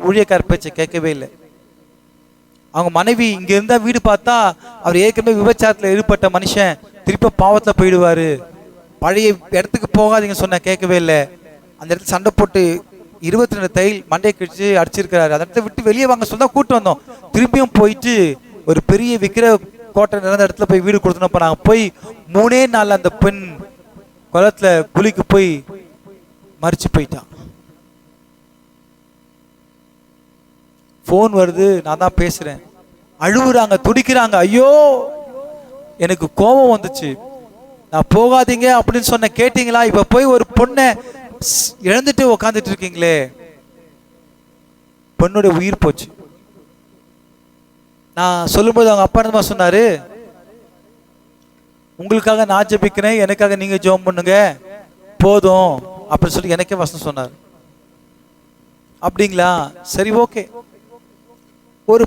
ஊழியக்கார பேச்சை கேட்கவே இல்லை. அவங்க மனைவி இங்க இருந்தா வீடு பார்த்தா அவர் ஏற்கனவே விபச்சாரத்துல ஈடுபட்ட மனுஷன், திருப்பி பாவத்துல போயிடுவாரு, பழைய இடத்துக்கு போகாதீங்க சொன்ன கேட்கவே இல்லை. அந்த இடத்துல சண்டை போட்டு 22 தையல் மண்டையை கழிச்சு அடிச்சிருக்கிறாரு. அந்த இடத்த விட்டு வெளியே வாங்க சொல்லி கூட்டு வந்தோம். திரும்பியும் போயிட்டு ஒரு பெரிய விக்கிர கோட்டை நிறைந்த இடத்துல போய் வீடு கொடுத்தோம். நாங்கள் போய் 3 நாள் அந்த பெண் குளத்துல குளிக்கு போய் மறிச்சு போயிட்டான். போன் வருது, நான் தான் பேசுறேன். அழுவுறாங்க, துடிக்கிறாங்க. ஐயோ, எனக்கு கோபம் வந்துச்சு. நான் போகாதீங்க அப்படின்னு சொன்ன கேட்டீங்களா? இப்ப போய் ஒரு பொண்ணை இழந்துட்டு உக்காந்துட்டு இருக்கீங்களே. பொண்ணுடைய உயிர் போச்சு. நான் சொல்லும்போது அவங்க அப்பா என்னமா சொன்னாரு? உங்களுக்காக நான் ஜெபிக்கிறேன், எனக்காக நீங்க ஜெபம் பண்ணுங்க போதும் அப்படின்னு சொல்லி எனக்கே வசனம் சொன்னார். அப்படிங்களா? சரி, ஓகே. ஒரு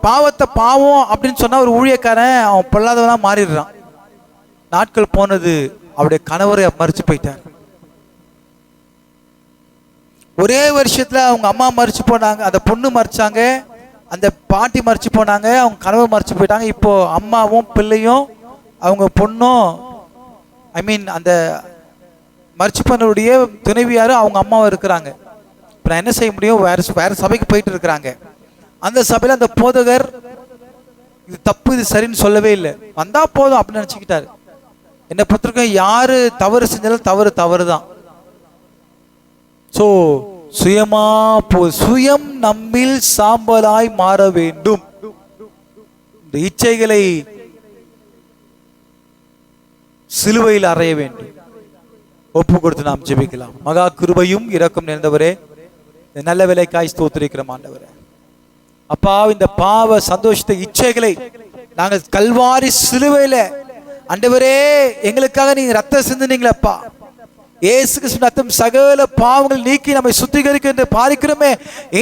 பாவத்தை பாவம் அப்படின்னு சொன்னா ஒரு ஊழியக்காரன் அவன் பொல்லாதவனா மாறிடுறான். நாட்கள் போனது, அவருடைய கணவரை மறிச்சு போயிட்டார். ஒரே வருஷத்துல அவங்க அம்மா மறிச்சு போனாங்க, அந்த பொண்ணு மறிச்சாங்க, அந்த பாட்டி மறிச்சு போனாங்க, அவங்க கணவர் மறிச்சு போயிட்டாங்க. இப்போ அம்மாவும் பிள்ளையும் அவங்க பொண்ணும், அந்த மறிச்சு போனவருடைய துணைவியாரும் அவங்க அம்மாவும் இருக்கிறாங்க. இப்போ நான் என்ன செய்ய முடியும்? வேற சபைக்கு போயிட்டு இருக்கிறாங்க. அந்த சபையில அந்த போதகர் இது தப்பு, இது சரின்னு சொல்லவே இல்லை. வந்தா போதும் அப்படின்னு நினைச்சுக்கிட்டாரு. என்னை பொறுத்தவரைக்கும் யாரு தவறு செஞ்சாலும் தவறு தான். சோ சுயம் நம்மில் சாம்பலாய் மாற வேண்டும். இந்த இச்சைகளை சிலுவையில் அறைய வேண்டும். ஒப்பு கொடுத்து நாம் ஜெபிக்கலாம். மகா கிருபையும் இரக்கம் நிறைந்தவரே, நல்ல வேலைக்காய் ஸ்தோத்திரிக்கிறோம் ஆண்டவரே. அப்பா, இந்த பாவ சந்தோஷத்தை இச்சைகளை நாங்கள் கல்வாரி சிலுவையில ஆண்டவரே எங்களுக்காக நீங்க ரத்தம் சிந்தினீங்களப்பா. இயேசு கிறிஸ்து ரத்தம் சகல பாவங்கள் நீக்கி நம்மை சுத்திகரிக்க என்று பாதிக்கிறோமே.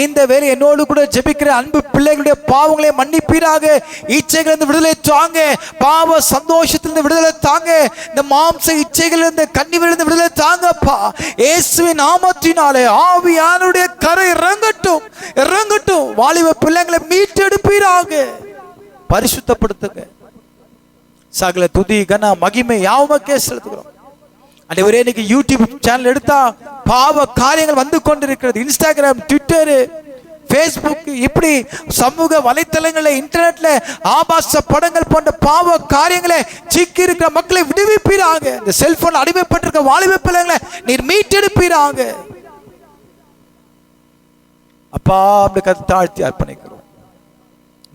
இந்த வேலை என்னோடு கூட ஜெபிக்கிற அன்பு பிள்ளைகளுடைய பாவங்களை மன்னிப்பீராக. இச்சைகளிலிருந்து விடுதலை தாங்க, பாவ சந்தோஷத்திலிருந்து விடுதலை தாங்க, இந்த மாம்ச இச்சைகளிலிருந்து கன்னிகளிலிருந்து விடுதலை தாங்கப்பா. இயேசுவின் நாமத்தினாலே ஆவியானுடைய கரை இறங்கட்டும். வாலிப பிள்ளைகளை மீட்டெடுப்பீராக. பரிசுத்தப்படுத்துங்க. சகல துதி கன மகிமை யாவுமக்கே செலுத்துகிறோம். ஆண்டவரே, இன்னைக்கு யூடியூப் சேனல் எடுத்தா பாவ காரியங்கள் வந்து கொண்டிருக்கிறது. இன்ஸ்டாகிராம், ட்விட்டர், ஃபேஸ்புக், இப்படி சமூக வலைத்தளங்களில் இன்டர்நெட்ல ஆபாச படங்கள் போன்ற பாவ காரியங்களை சிக்கி இருக்கிற மக்களை விடுவிப்பீராக. இந்த செல்போன் அடிமைப்பட்டிருக்க வாலிப பிள்ளைங்களை நீர் மீட்டெடுப்பீராக. அப்பா, அப்படி தாழ்த்தி அர்ப்பணிக்கிறோம்.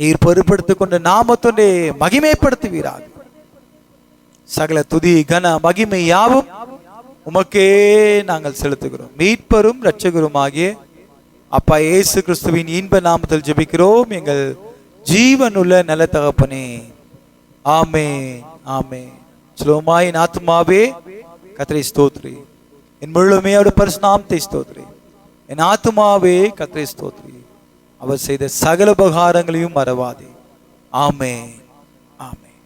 நீர் பொறுப்படுத்திக் கொண்டு நாமத்தொன்றே மகிமைப்படுத்துவீராக. சகல துதி கன மகிமை யாவும் உமக்கே நாங்கள் செலுத்துகிறோம். மீட்பரும் இரட்சகரும் ஆகிய அப்பா இயேசு கிறிஸ்துவின் இன்ப நாமத்தில் ஜெபிக்கிறோம் எங்கள் ஜீவனுள்ள நல்ல தகப்பனே. ஆமென், ஆமென். ஸ்லோமாய் என் ஆத்துமாவே கர்த்தரை ஸ்தோத்திரி, என் முழுமையே அவருடைய பரிசுத்த நாமத்தை ஸ்தோத்திரி. என் ஆத்துமாவே கர்த்தரை ஸ்தோத்திரி, அவர் செய்த சகல உபகாரங்களையும் மறவாதே. ஆமென், ஆமென்.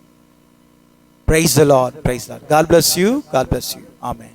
Praise the Lord. Praise the Lord. God bless you. God bless you. Amen.